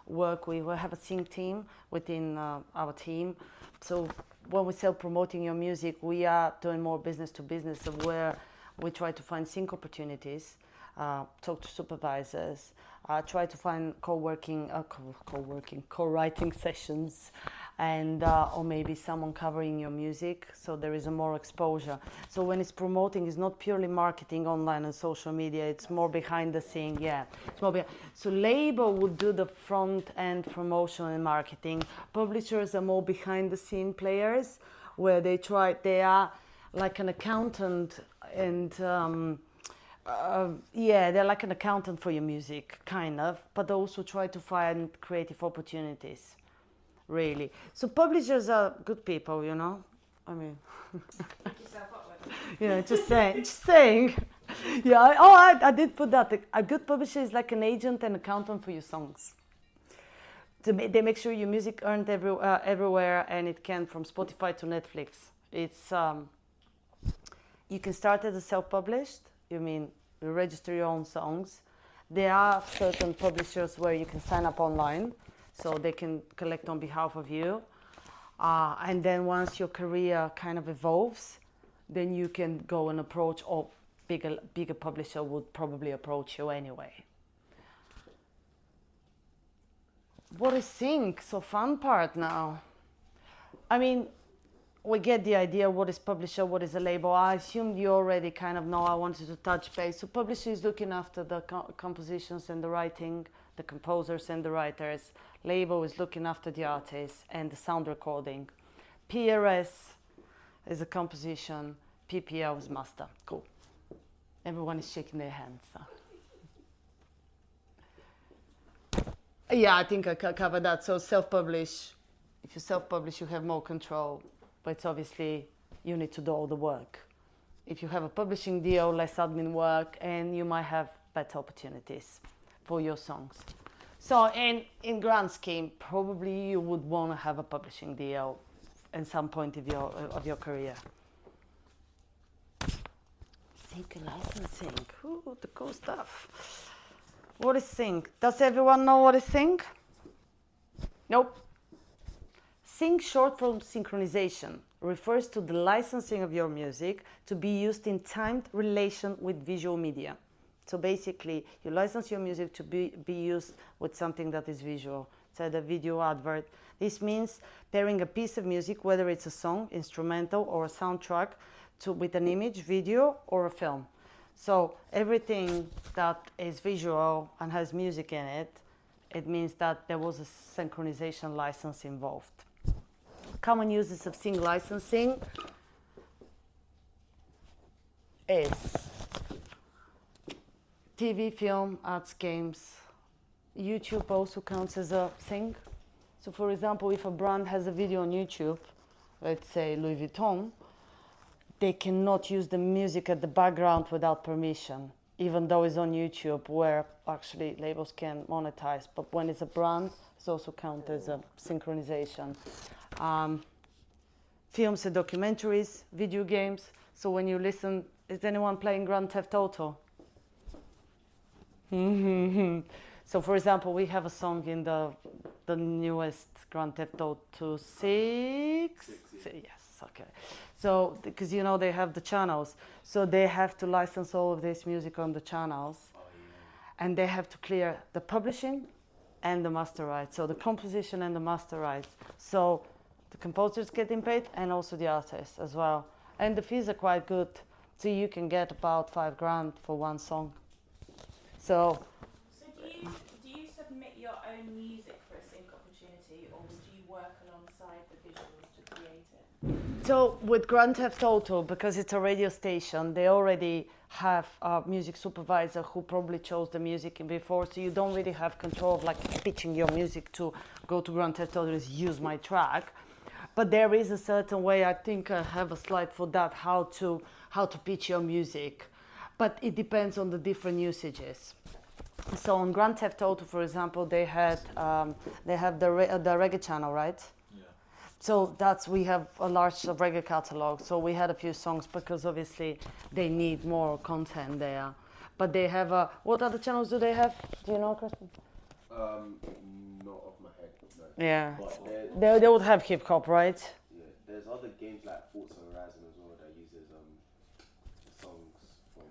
work. We have a sync team within our team. So when we sell promoting your music, we are doing more business to business, where we try to find sync opportunities, talk to supervisors, try to find co-writing sessions, and or maybe someone covering your music, so there is a more exposure. So when it's promoting, it's not purely marketing online and social media, it's more behind the scene. It's more so label would do the front end promotion and marketing. Publishers are more behind the scene players, where they are like an accountant, and they're like an accountant for your music, kind of, but also try to find creative opportunities, really. So publishers are good people, I mean, Pick yourself up with it. just saying. I did put that. A good publisher is like an agent and accountant for your songs. They make sure your music earned everywhere, and it can, from Spotify to Netflix. It's you can start as a self-published. You register your own songs. There are certain publishers where you can sign up online, so they can collect on behalf of you. And then once your career kind of evolves, then you can go and approach, or bigger publisher would probably approach you anyway. What is sync? So fun part now. We get the idea what is publisher, what is a label. I assumed you already kind of know. I wanted to touch base. So publisher is looking after the compositions and the writing, the composers and the writers. Label is looking after the artists and the sound recording. PRS is a composition. PPL is master. Cool. Everyone is shaking their hands. I think I covered that. So self-publish. If you self-publish, you have more control. But it's obviously, you need to do all the work. If you have a publishing deal, less admin work, and you might have better opportunities for your songs. So in grand scheme, probably you would want to have a publishing deal at some point of your career. Sync and licensing. Ooh, the cool stuff. What is sync? Does everyone know what is sync? Nope. Sync, short from synchronization, refers to the licensing of your music to be used in timed relation with visual media. So basically, you license your music to be used with something that is visual, say the video advert. This means pairing a piece of music, whether it's a song, instrumental, or a soundtrack, with an image, video, or a film. So everything that is visual and has music in it, it means that there was a synchronization license involved. Common uses of sync licensing is TV, film, ads, games. YouTube also counts as a sync. So for example, if a brand has a video on YouTube, let's say Louis Vuitton, they cannot use the music at the background without permission. even though it's on YouTube, where actually labels can monetize. But when it's a brand, it's also counted as a synchronization. Films and documentaries, video games. So when you listen, is anyone playing Grand Theft Auto? So for example, we have a song in the newest Grand Theft Auto 6. Yes, okay. So because you know they have the channels, so they have to license all of this music on the channels, and they have to clear the publishing and the master rights. So the composition and the master rights. So the composers getting paid and also the artists as well. And the fees are quite good. So you can get about $5,000 for one song. So do you submit your own music for a sync opportunity, or would you work alongside the visuals to create it? So with Grand Theft Auto, because it's a radio station, they already have a music supervisor who probably chose the music before, so you don't really have control of like pitching your music to go to Grand Theft Auto and use my track. But there is a certain way, I think I have a slide for that, how to pitch your music. But it depends on the different usages. So on Grand Theft Auto, for example, they have the reggae channel, right? Yeah. So we have a large reggae catalog. So we had a few songs because obviously they need more content there. But they have what other channels do they have? Do you know, Kristen? Not off my head. No. Yeah. But They would have hip hop, right? yeah, there's other games like Forza Horizon as well that uses songs from.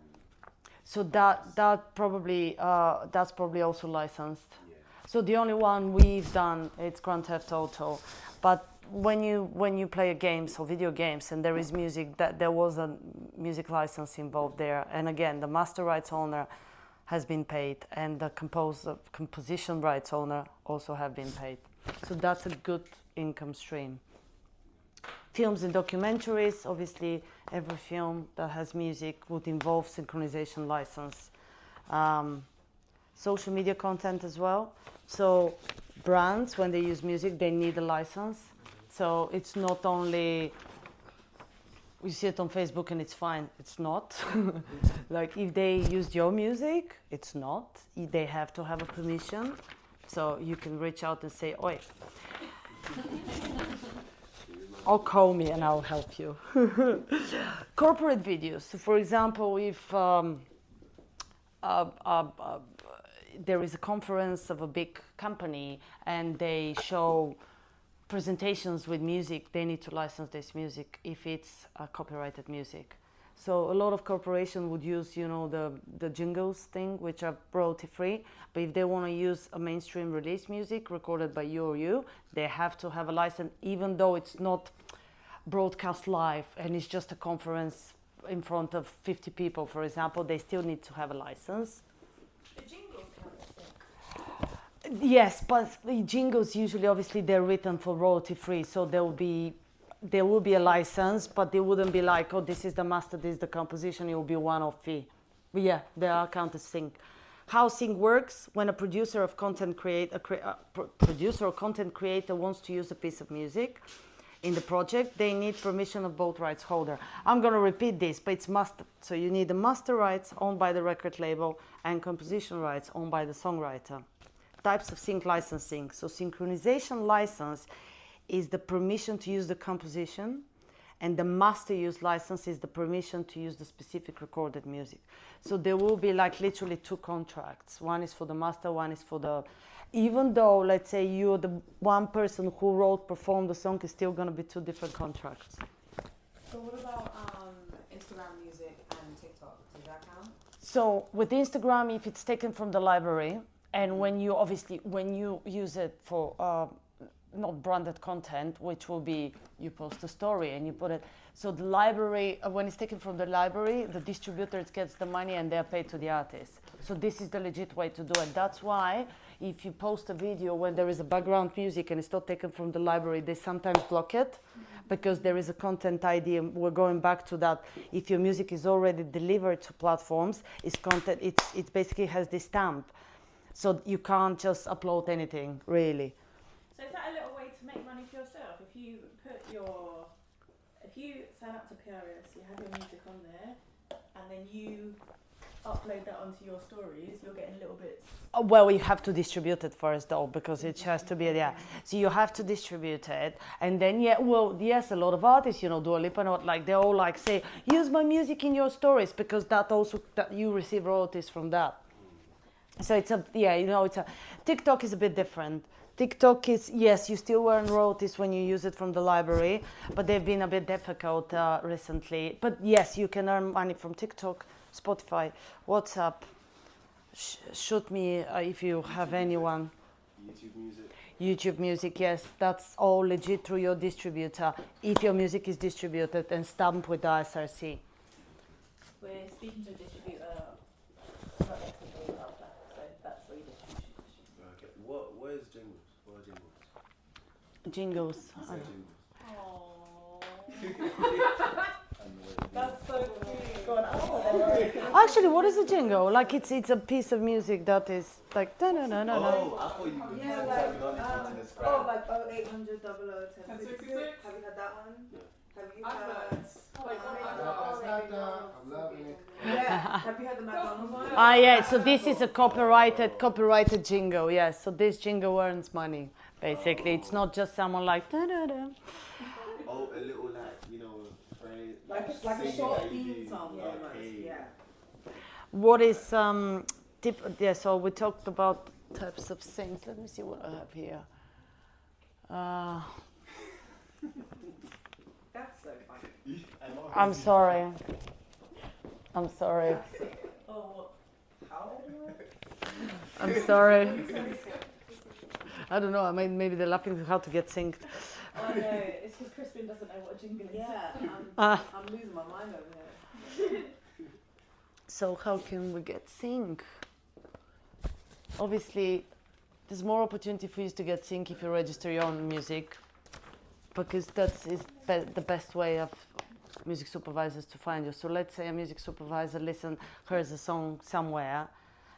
So that's probably also licensed. Yeah. So the only one we've done it's Grand Theft Auto, but when you play games or video games and there is music, that there was a music license involved there, and again the master rights owner has been paid and the composition rights owner also have been paid. So that's a good income stream. Films and documentaries, obviously every film that has music would involve synchronization license. Social media content as well. So brands, when they use music, they need a license. So it's not only we see it on Facebook and it's fine. It's not. Like if they used your music, it's not. They have to have a permission. So you can reach out and say, "Oi." Or call me and I'll help you. Corporate videos. So for example, if there is a conference of a big company and they show presentations with music, they need to license this music if it's copyrighted music. So a lot of corporations would use, the jingles thing, which are royalty free. But if they want to use a mainstream release music recorded by you, they have to have a license, even though it's not broadcast live and it's just a conference in front of 50 people, for example. They still need to have a license. The jingles count as sync. Yes, but the jingles usually, obviously, they're written for royalty free, so there will be a license, but they wouldn't be like, oh, this is the master, this is the composition, it will be one-off fee. But yeah, they are counted sync. How sync works: when a producer or content creator wants to use a piece of music in the project, they need permission of both rights holder. I'm going to repeat this, but it's master. So you need the master rights owned by the record label and composition rights owned by the songwriter. Types of sync licensing. So synchronization license is the permission to use the composition, and the master use license is the permission to use the specific recorded music. So there will be like literally two contracts. One is for the master, one is for the... Even though, let's say, you're the one person who performed the song, is still going to be two different contracts. So what about Instagram music and TikTok? Does that count? So with Instagram, if it's taken from the library, and when you use it for not branded content, which will be you post a story and you put it. So the library, when it's taken from the library, the distributor gets the money and they're paid to the artist. So this is the legit way to do it. That's why if you post a video when there is a background music and it's not taken from the library, they sometimes block it because there is a content ID. And we're going back to that. If your music is already delivered to platforms, it basically has this stamp. So you can't just upload anything, really. So is that a little way to make money for yourself? If you sign up to PRS, you have your music on there, and then you upload that onto your stories, you're getting little bits. Well, you have to distribute it first, though, because it has to be yeah. So you have to distribute it, and then yes, a lot of artists, Dua Lipa, and like they all like say, use my music in your stories because that you receive royalties from that. So it's TikTok is a bit different. TikTok is, yes, you still earn royalties when you use it from the library, but they've been a bit difficult recently. But yes, you can earn money from TikTok, Spotify, WhatsApp. Shoot me if you have anyone. YouTube Music, yes, that's all legit through your distributor. If your music is distributed and stamped with the SRC. We're speaking to a distributor not next week or after, so that's free distribution. Okay. What is jingles? What are jingles? Jingles. That's so cute. Go on, Actually, what is a jingle? Like it's a piece of music that is like no. Oh, I thought you were using terminology to describe. like 0800 001066. Have you had that one? Have you had? I'm loving it. Yeah. Have you had the McDonald's one? Yeah. So this is a copyrighted jingle. Yes. So this jingle earns money. Basically, it's not just someone like da da da. Oh, a little phrase. Like a short theme song. Okay. Yeah. What is so we talked about types of things. Let me see what I have here. That's so funny. I'm sorry. Oh, how? I'm sorry. I don't know. I mean, maybe they're laughing how to get synced. Oh no, it's because Crispin doesn't know what a jingle is. Yeah, Ah. I'm losing my mind over here. So how can we get sync? Obviously, there's more opportunity for you to get sync if you register your own music, because that's the best way of music supervisors to find you. So let's say a music supervisor hears a song somewhere,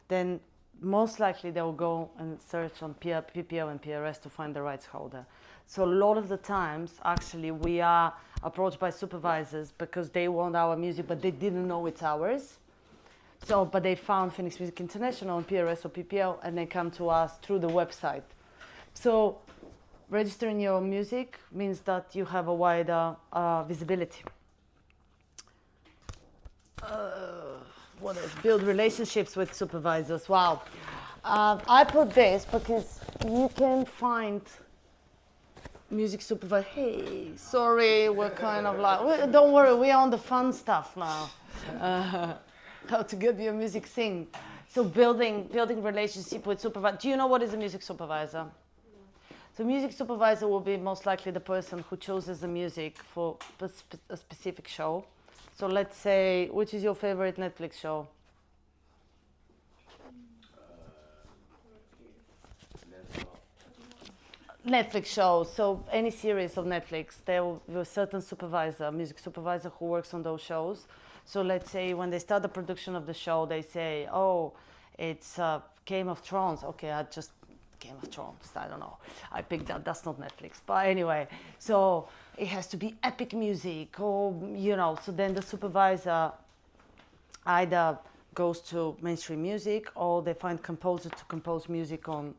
then most likely they'll go and search on PPO and PRS to find the rights holder. So a lot of the times, actually, we are approached by supervisors because they want our music, but they didn't know it's ours. So, but they found Pheonix Music International on PRS or PPO, and they come to us through the website. So registering your music means that you have a wider visibility. What else? Build relationships with supervisors. Wow. I put this because you can find music supervisor. Hey, sorry, we're kind of like, don't worry, we're on the fun stuff now. How to get your music synced. So building relationship with supervisor. Do you know what is a music supervisor? So music supervisor will be most likely the person who chooses the music for a specific show. So let's say, which is your favorite Netflix show? Netflix shows. So any series of Netflix, there will be a certain supervisor, music supervisor who works on those shows. So let's say when they start the production of the show, they say, oh, it's Game of Thrones. Okay, Game of Thrones, I don't know. I picked that, that's not Netflix. But anyway, so it has to be epic music or, so then the supervisor either goes to mainstream music or they find composers to compose music on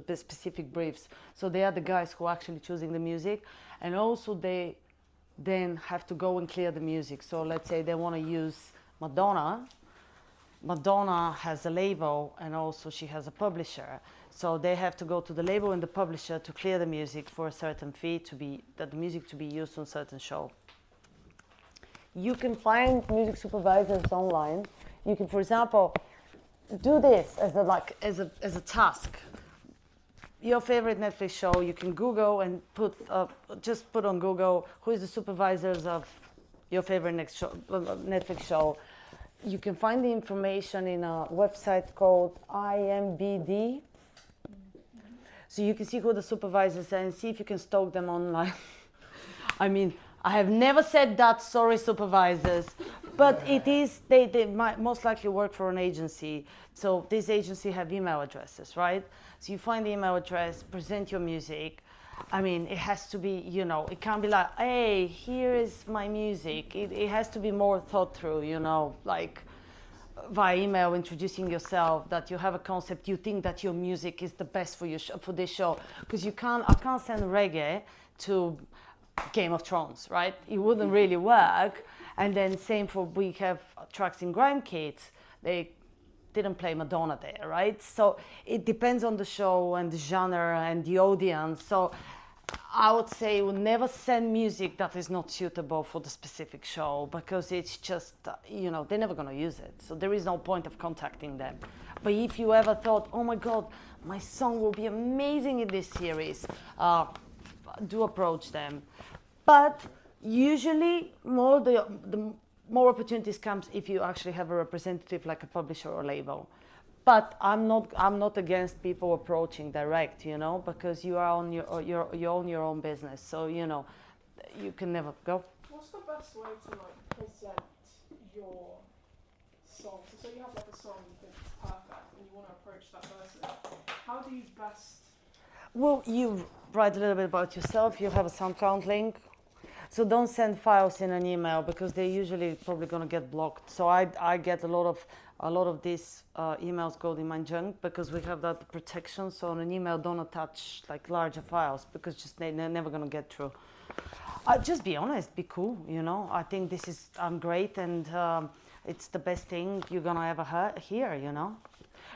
the specific briefs. So they are the guys who are actually choosing the music, and also they then have to go and clear the music. So let's say they want to use Madonna. Madonna has a label and also she has a publisher. So they have to go to the label and the publisher to clear the music for a certain fee that the music to be used on certain show. You can find music supervisors online. You can, for example, do this as a task. Your favorite Netflix show, you can Google and just put on Google who is the supervisors of your favorite Netflix show. You can find the information in a website called IMBD. So you can see who the supervisors are and see if you can stalk them online. I mean, I have never said that, sorry supervisors, but it is, they might most likely work for an agency. So this agency have email addresses, right? So you find the email address, present your music. I mean, it has to be, it can't be like, hey, here is my music. It has to be more thought through, like via email introducing yourself, that you have a concept, you think that your music is the best for your for this show, because I can't send reggae to Game of Thrones, right? It wouldn't really work. And then same for, we have tracks in Grime Kids, they didn't play Madonna there, right? So it depends on the show and the genre and the audience. So I would say we'll never send music that is not suitable for the specific show, because it's just, they're never going to use it. So there is no point of contacting them. But if you ever thought, oh my God, my song will be amazing in this series, do approach them. But usually the more opportunities comes if you actually have a representative like a publisher or label. But I'm not against people approaching direct, because you are on you own your own business. So you can never go. What's the best way to present your song? So you have a song you think is perfect and you want to approach that person. How do you best? Well, you write a little bit about yourself. You have a SoundCloud link. So don't send files in an email, because they're usually probably going to get blocked. So I get a lot of these emails go in my junk, because we have that protection. So on an email, don't attach like larger files, because they're never going to get through. Just be honest, be cool. I think I'm great, and it's the best thing you're gonna ever hear.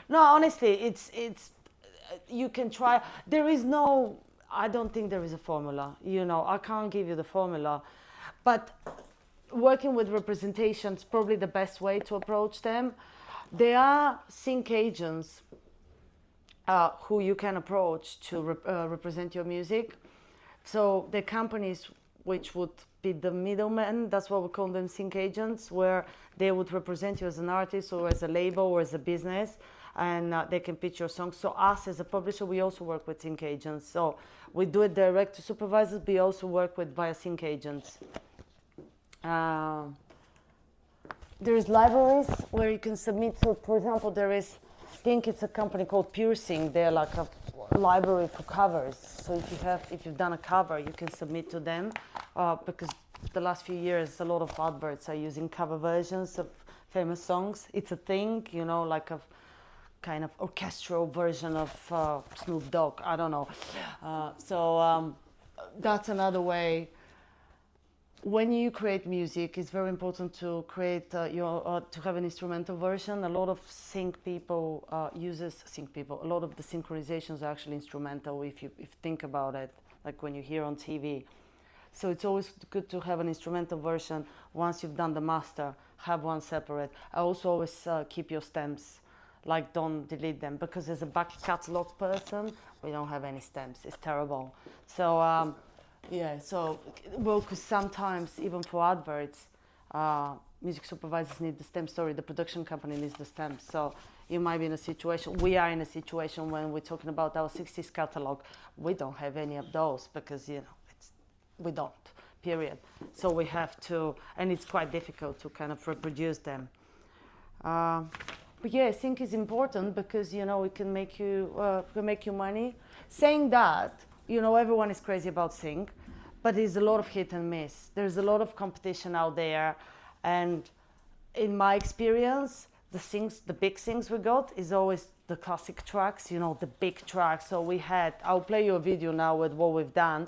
No, honestly, it's you can try. I don't think there is a formula, I can't give you the formula, but working with representation is probably the best way to approach them. There are sync agents who you can approach to represent your music. So the companies which would be the middlemen, that's what we call them, sync agents, where they would represent you as an artist or as a label or as a business, and they can pitch your song. So us as a publisher, we also work with sync agents. So we do it direct to supervisors, but we also work with via sync agents. There's libraries where you can submit to, for example, I think it's a company called Piercing. They're like a library for covers. So if you've done a cover, you can submit to them, because the last few years, a lot of adverts are using cover versions of famous songs. It's a thing, like a kind of orchestral version of Snoop Dogg. I don't know. So that's another way. When you create music, it's very important to create to have an instrumental version. A lot of a lot of the synchronizations are actually instrumental if you think about it, like when you hear on TV. So it's always good to have an instrumental version. Once you've done the master, have one separate. I also always keep your stems, like don't delete them, because as a back catalog person, we don't have any stems. It's terrible. So because sometimes even for adverts, music supervisors need the stems. The production company needs the stems. So you might be in a situation, we are in a situation when we're talking about our 60s catalog, we don't have any of those, because we don't, period. So we have to, and it's quite difficult to kind of reproduce them. But yeah, sync is important, because it can make you money. Saying that, everyone is crazy about sync, but there's a lot of hit and miss. There's a lot of competition out there, and in my experience, the big things we got is always the classic tracks, the big tracks. So I'll play you a video now with what we've done,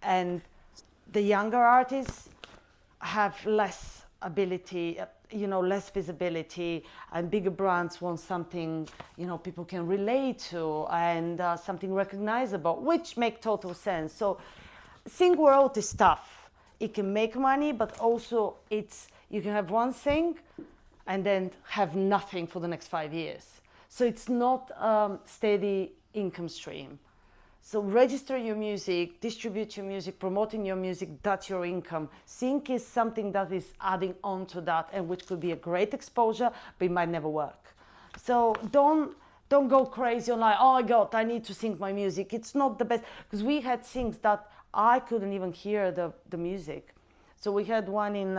and the younger artists have less ability, less visibility, and bigger brands want something, people can relate to, and something recognizable, which make total sense. So sync world is tough. It can make money, but also you can have one thing and then have nothing for the next 5 years. So it's not steady income stream. So register your music, distribute your music, promoting your music, that's your income. Sync is something that is adding on to that, and which could be a great exposure, but it might never work. So don't go crazy on like, oh my God, I need to sync my music. It's not the best, because we had syncs that I couldn't even hear the music. So we had one in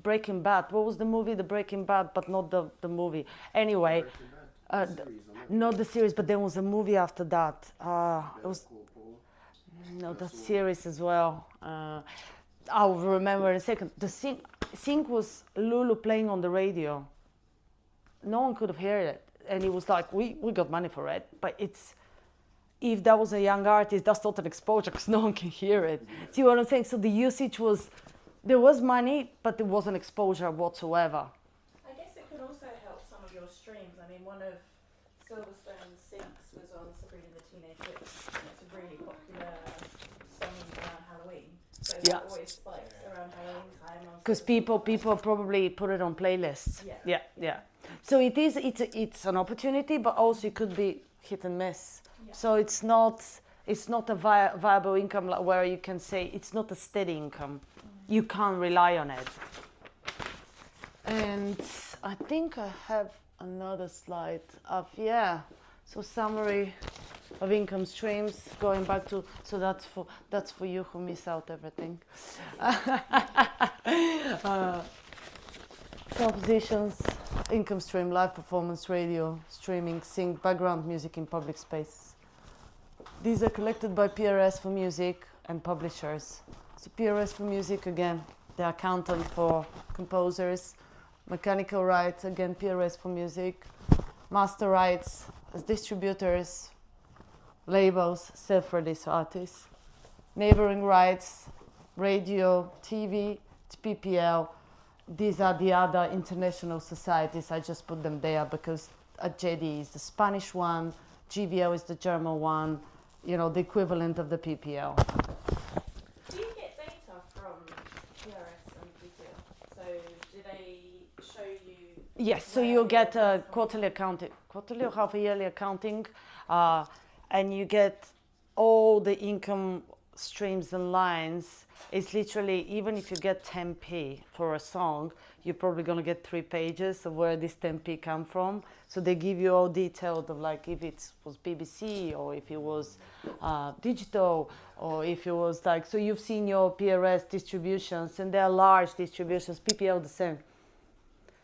Breaking Bad. What was the movie? The Breaking Bad, but not the movie. Anyway. Not the series, but there was a movie after that. It was that series as well. I'll remember in a second. The sync was Lulu playing on the radio. No one could have heard it, and it was like we got money for it. But it's if that was a young artist, that's not an exposure because no one can hear it. See what I'm saying? So the usage was there was money, but there wasn't exposure whatsoever. I guess it could also help some of your streams. I mean, one of Silverstone's syncs was on Sabrina the Teenage Witch, and it's a really popular song around Halloween. So Yeah. that always spikes around Halloween time. Because people probably put it on playlists. Yeah. So it's an opportunity, but also it could be hit and miss. Yeah. So it's not a viable income where you can say it's not a steady income. You can't rely on it. And I think I have another slide of so summary of income streams going back to that's for you who miss out everything. Compositions, income stream, live performance, radio, streaming, sync, background music in public spaces. These are collected by PRS for music and publishers. So PRS for music, again, the accountant for composers. Mechanical rights, again, PRS for music. Master rights as distributors, labels, self-release artists. Neighboring rights, radio, TV, it's PPL. These are the other international societies. I just put them there because JD is the Spanish one, GVL is the German one, the equivalent of the PPL. Do you get data from PRS and PPL? So do they show you? Yes, so you get a quarterly or half a yearly accounting, and you get all the income streams and lines. It's literally, even if you get 10p for a song, you're probably going to get 3 pages of where this 10p come from. So they give you all detailed of like if it was BBC or if it was digital or if it was like, so you've seen your PRS distributions and they're large distributions, PPL the same.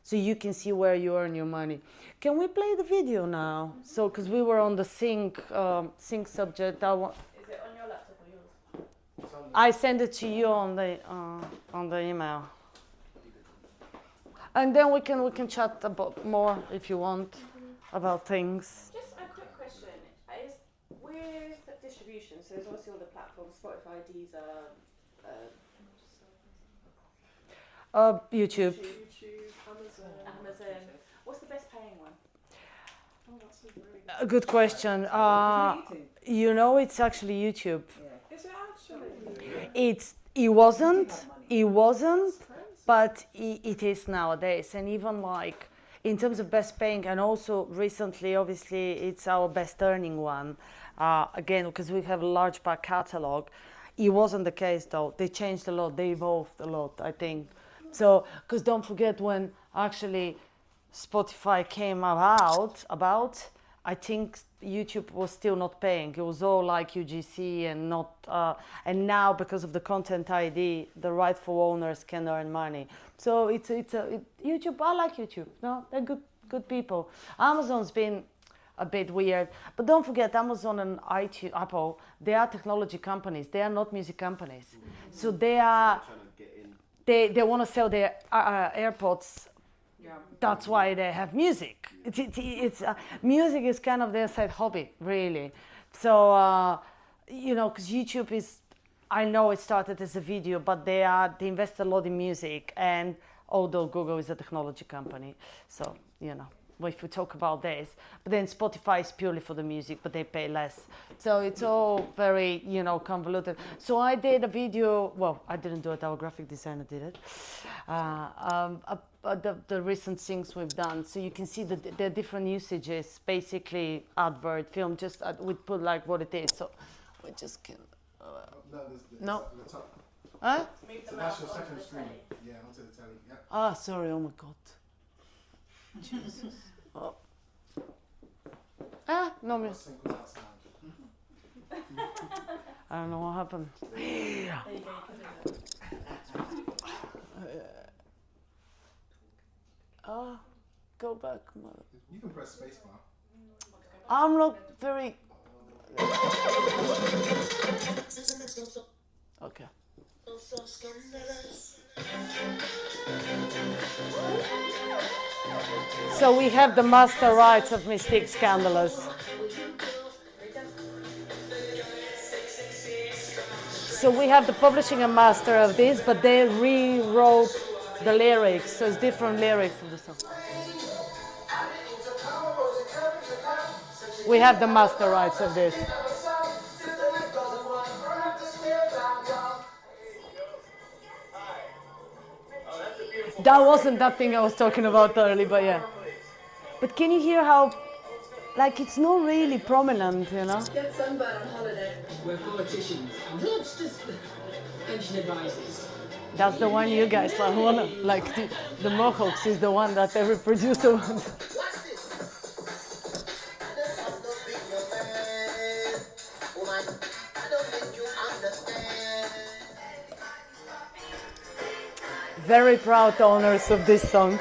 So you can see where you earn your money. Can we play the video now? So, because we were on the sync subject. Is it on your laptop or yours? I send it to you on the email, and then we can chat about more if you want about things. Just a quick question. Is with distribution, so there's obviously all the platforms, Spotify, Deezer, YouTube. Amazon. What's the best paying one? Oh, that's a really A good question. It's actually YouTube. Is it actually? It wasn't, but it is nowadays. And even like in terms of best paying, and also recently, obviously, it's our best earning one. Again, because we have a large back catalog. It wasn't the case though. They changed a lot. They evolved a lot, I think. So, because don't forget when actually Spotify came about, I think YouTube was still not paying. It was all like UGC and not. And now because of the content ID, the rightful owners can earn money. So YouTube. I like YouTube. No, they're good people. Amazon's been a bit weird, but don't forget Amazon and Apple. They are technology companies. They are not music companies. So they are. They want to sell their AirPods. Yeah. That's why they have music. It's music is kind of their side hobby, really. So because YouTube is, I know it started as a video, but they invest a lot in music, and although Google is a technology company, so if we talk about this, but then Spotify is purely for the music, but they pay less. So it's all very, convoluted. So I did a video, well, I didn't do it, our graphic designer did it, the recent things we've done. So you can see the different usages, basically advert, film, just we put like what it is. So we just can, no. The top. Huh? Move So the that's mouse your onto second the screen. telly. Yeah, onto the telly. Yeah. Sorry, oh my God. Jesus. Oh. No, miss. Sync without sound. I don't know what happened. There you go. You can do that. Go back, mother. You can press spacebar. I'm not very. Okay. So we have the master rights of Mystique Scandalous. So we have the publishing and master of this, but they rewrote the lyrics, so it's different lyrics of the song. We have the master rights of this. That wasn't that thing I was talking about earlier, but yeah. But can you hear how, like, it's not really prominent, you know? Get sunburn on holiday. We're politicians and lobsters. Pension advisors. That's the one you guys like. Wanna, like the Mohawks is the one that every producer wants. Very proud owners of this song.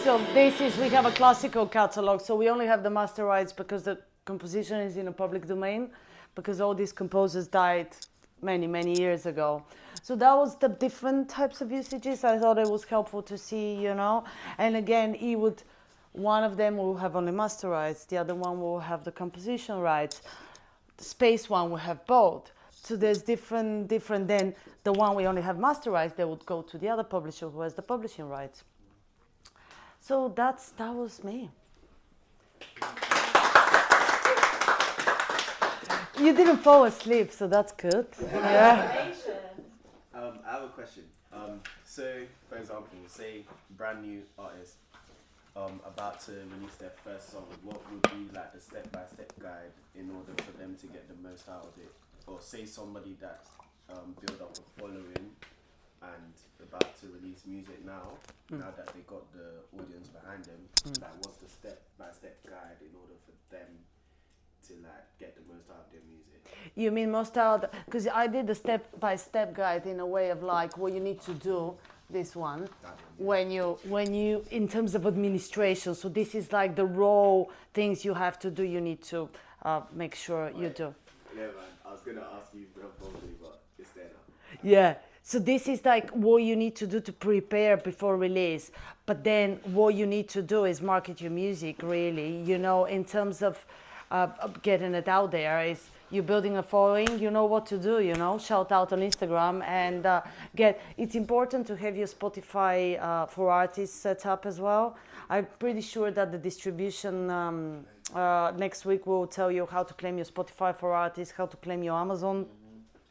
So this is, we have a classical catalog, so we only have the master rights because the composition is in a public domain, because all these composers died many years ago. So that was the different types of usages. I thought it was helpful to see, you know. And again, one of them will have only master rights, the other one will have the composition rights. The space one will have both. So there's different, then the one we only have master rights, they would go to the other publisher who has the publishing rights. So that was me. You didn't fall asleep, so that's good. Yeah. I have a question. So, for example, say brand new artist about to release their first song. What would be like the step-by-step guide in order for them to get the most out of it? Or say somebody that's built up a following and about to release music now that they got the audience behind them, like what's the step-by-step guide in order for them to like get the most out of their music? You mean most out, because I did the step-by-step guide in a way of like what you need to do, this one, when you in terms of administration. So this is like the raw things you have to do, you need to make sure you do. Yeah man, I was gonna ask you probably, but it's there now. Yeah. So this is like what you need to do to prepare before release. But then what you need to do is market your music, really, you know, in terms of getting it out there. Is you're building a following, you know what to do, you know, shout out on Instagram and it's important to have your Spotify for artists set up as well. I'm pretty sure that the distribution next week will tell you how to claim your Spotify for artists, how to claim your Amazon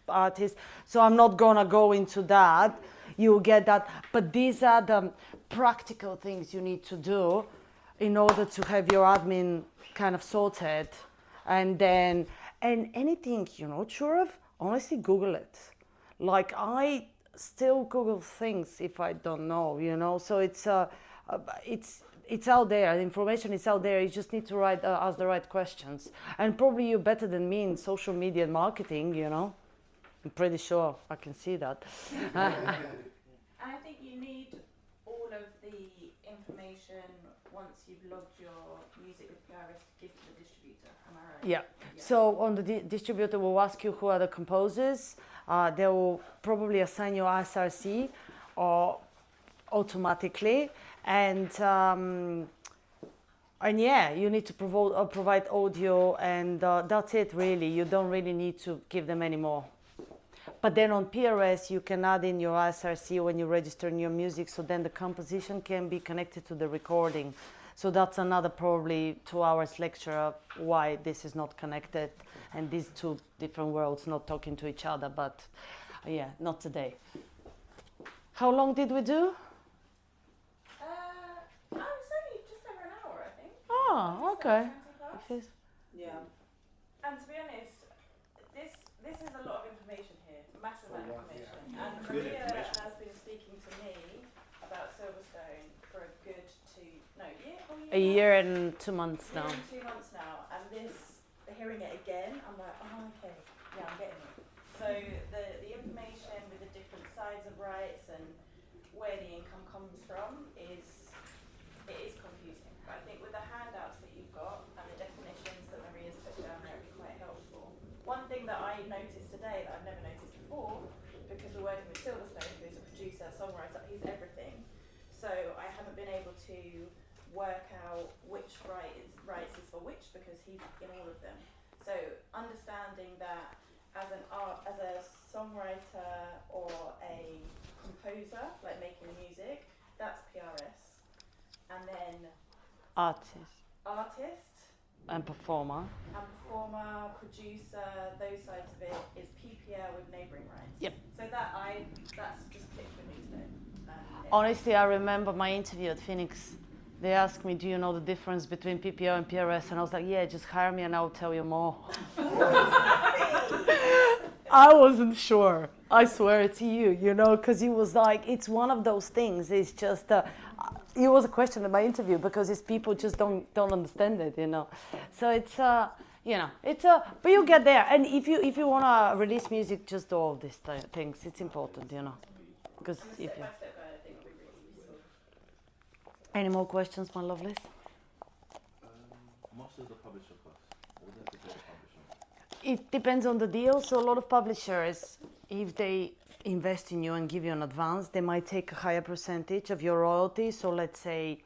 artists. So I'm not gonna go into that. You'll get that. But these are the practical things you need to do in order to have your admin kind of sorted. And anything you're not sure of, honestly, Google it. Like I still Google things if I don't know, you know. So it's out there. The information is out there. You just need to ask the right questions. And probably you're better than me in social media and marketing, you know. I'm pretty sure I can see that. And I think you need all of the information once you've logged your music with PRS to give to the distributor. Am I right? Yeah. So on the distributor will ask you who are the composers. They will probably assign you SRC or automatically, and yeah, you need to provide audio, and that's it really. You don't really need to give them any more. But then on PRS, you can add in your SRC when you register your music, so then the composition can be connected to the recording. So that's another probably 2 hours lecture of why this is not connected, and these two different worlds not talking to each other, but yeah, not today. How long did we do? I was only just over an hour, I think. Oh, okay. Yeah. And to be honest, this is a lot of information here, massive amount of information. And Good Mariya information. has been speaking to me about Silverstone for a good A year and 2 months now. Year and 2 months now, and hearing it again, I'm like, oh, okay, yeah, I'm getting it. So the information with the different sides of rights and where the income comes from it is confusing. But I think with the handouts that you've got and the definitions that Maria's put down there, it'd be quite helpful. One thing that I noticed today that I've never noticed before, because we're working with Silverstone, who's a producer, songwriter, he's everything. So I haven't been able to work out which rights is for which, because he's in all of them. So understanding that as a songwriter or a composer, like making music, that's PRS. And then Artist artist and performer. and performer, producer, those sides of it is PPL with neighbouring rights. Yep. So that's just clicked with me today. Honestly, I remember my interview at Pheonix. They asked me, do you know the difference between PPO and PRS? And I was like, yeah, just hire me and I'll tell you more. I wasn't sure. I swear to you, because it was like, it's one of those things. It's just, it was a question in my interview because it's people just don't understand it, So it's, but you get there. And if you want to release music, just do all these things. It's important, Because if you... Step-by-step guide, I think would be really useful. Any more questions, my lovelies? Most of the publisher costs. What does the publisher? It depends on the deal. So a lot of publishers, if they invest in you and give you an advance, they might take a higher percentage of your royalty. So let's say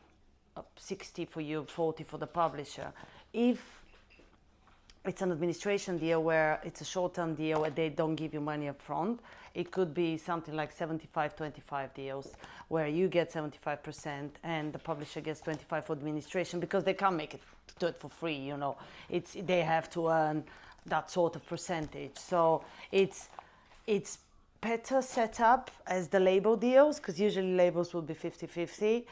60 for you, 40 for the publisher. If it's an administration deal where it's a short-term deal where they don't give you money up front, it could be something like 75-25 deals where you get 75% and the publisher gets 25 for administration, because they can't do it for free, they have to earn that sort of percentage. So it's better set up as the label deals, because usually labels will be 50-50.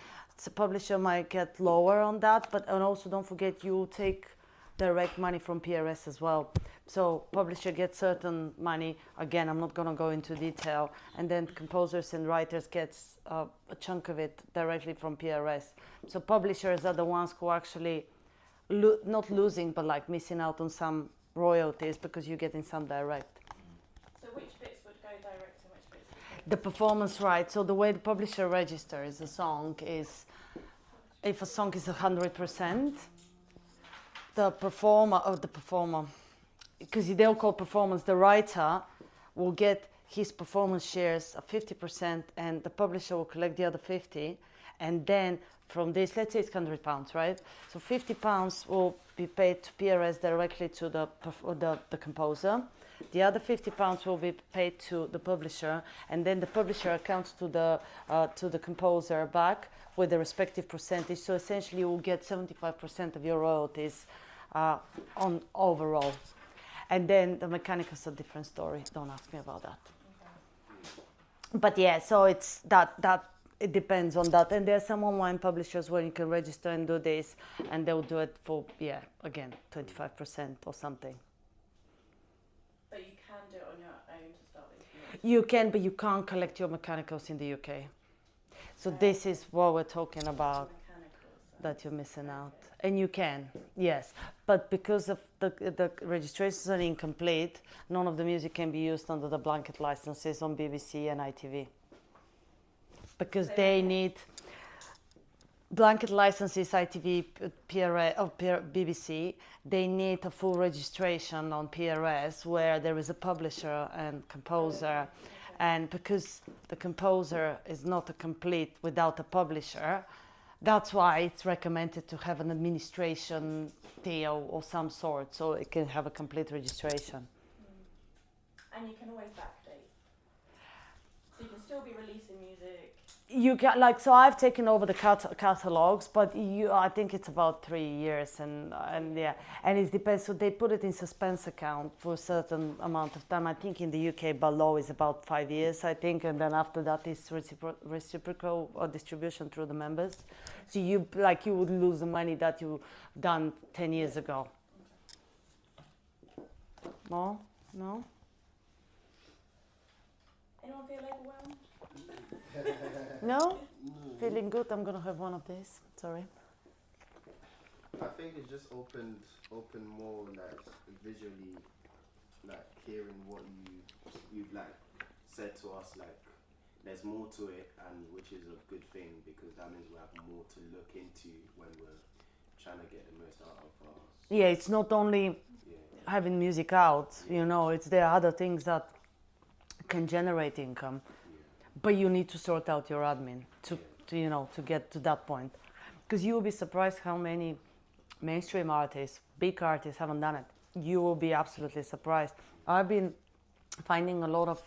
The publisher might get lower on that, and also don't forget you take direct money from PRS as well. So publisher gets certain money. Again, I'm not going to go into detail. And then composers and writers gets a chunk of it directly from PRS. So publishers are the ones who actually not losing, but like missing out on some royalties because you're getting some direct. So which bits would go direct and which bits would go The performance rights. So the way the publisher registers a song is, if a song is 100%, the performer, because they'll call performance, the writer will get his performance shares of 50% and the publisher will collect the other 50. And then from this, let's say it's £100, right? So £50 will be paid to PRS directly to the composer. The other £50 will be paid to the publisher, and then the publisher accounts to the composer back with the respective percentage. So essentially, you will get 75% of your royalties on overall. And then the mechanicals are a different story. Don't ask me about that. Okay. But yeah, so it's that it depends on that. And there are some online publishers where you can register and do this, and they'll do it for, again, 25% or something. But you can do it on your own to start with. You can, but you can't collect your mechanicals in the UK. So this is what we're talking about, that you're missing out. And you can, yes. But because of the registrations are incomplete, none of the music can be used under the blanket licenses on BBC and ITV. Because they need blanket licenses, ITV, BBC, they need a full registration on PRS where there is a publisher and composer. And because the composer is not a complete without a publisher, that's why it's recommended to have an administration deal or some sort, so it can have a complete registration. And you can always backdate. So you can still be releasing music. You can, so I've taken over the catalogs, but I think it's about 3 years, and it depends. So they put it in suspense account for a certain amount of time. I think in the UK, by law, is about 5 years, I think, and then after that is reciprocal or distribution through the members. So you would lose the money that you done 10 years ago. No? Anyone feel overwhelmed? No? Feeling good. I'm gonna have one of these. Sorry. I think it's just open more like visually, like hearing what you've like said to us. Like there's more to it, and which is a good thing because that means we have more to look into when we're trying to get the most out of our. Yeah, it's not only having music out. You know, it's there are other things that can generate income, but you need to sort out your admin to you know to get to that point, because you will be surprised how many mainstream artists, big artists haven't done it. You will be absolutely surprised. I've been finding a lot of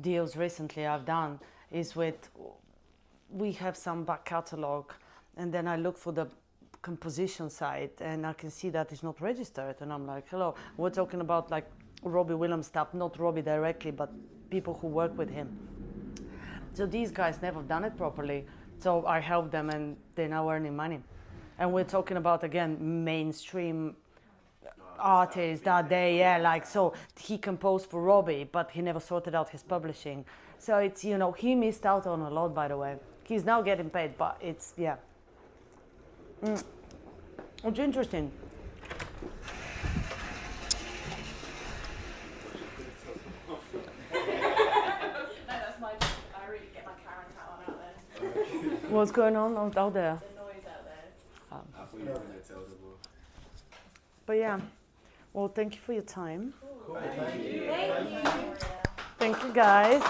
deals recently I've done is we have some back catalog, and then I look for the composition side and I can see that it's not registered, and I'm like, hello, we're talking about like Robbie Williams stuff, not Robbie directly, but people who work with him. So these guys never done it properly, so I help them and they're now earning money. And we're talking about, again, mainstream artists that they, so he composed for Robbie, but he never sorted out his publishing. So it's, you know, he missed out on a lot, by the way. He's now getting paid, but it's, It's interesting. I really get my Karen hat on out there. What's going on out there? The noise out there. I thought you were going to tell them all. But yeah, well, thank you for your time. Cool. Thank you. Thank you. Thank you, guys.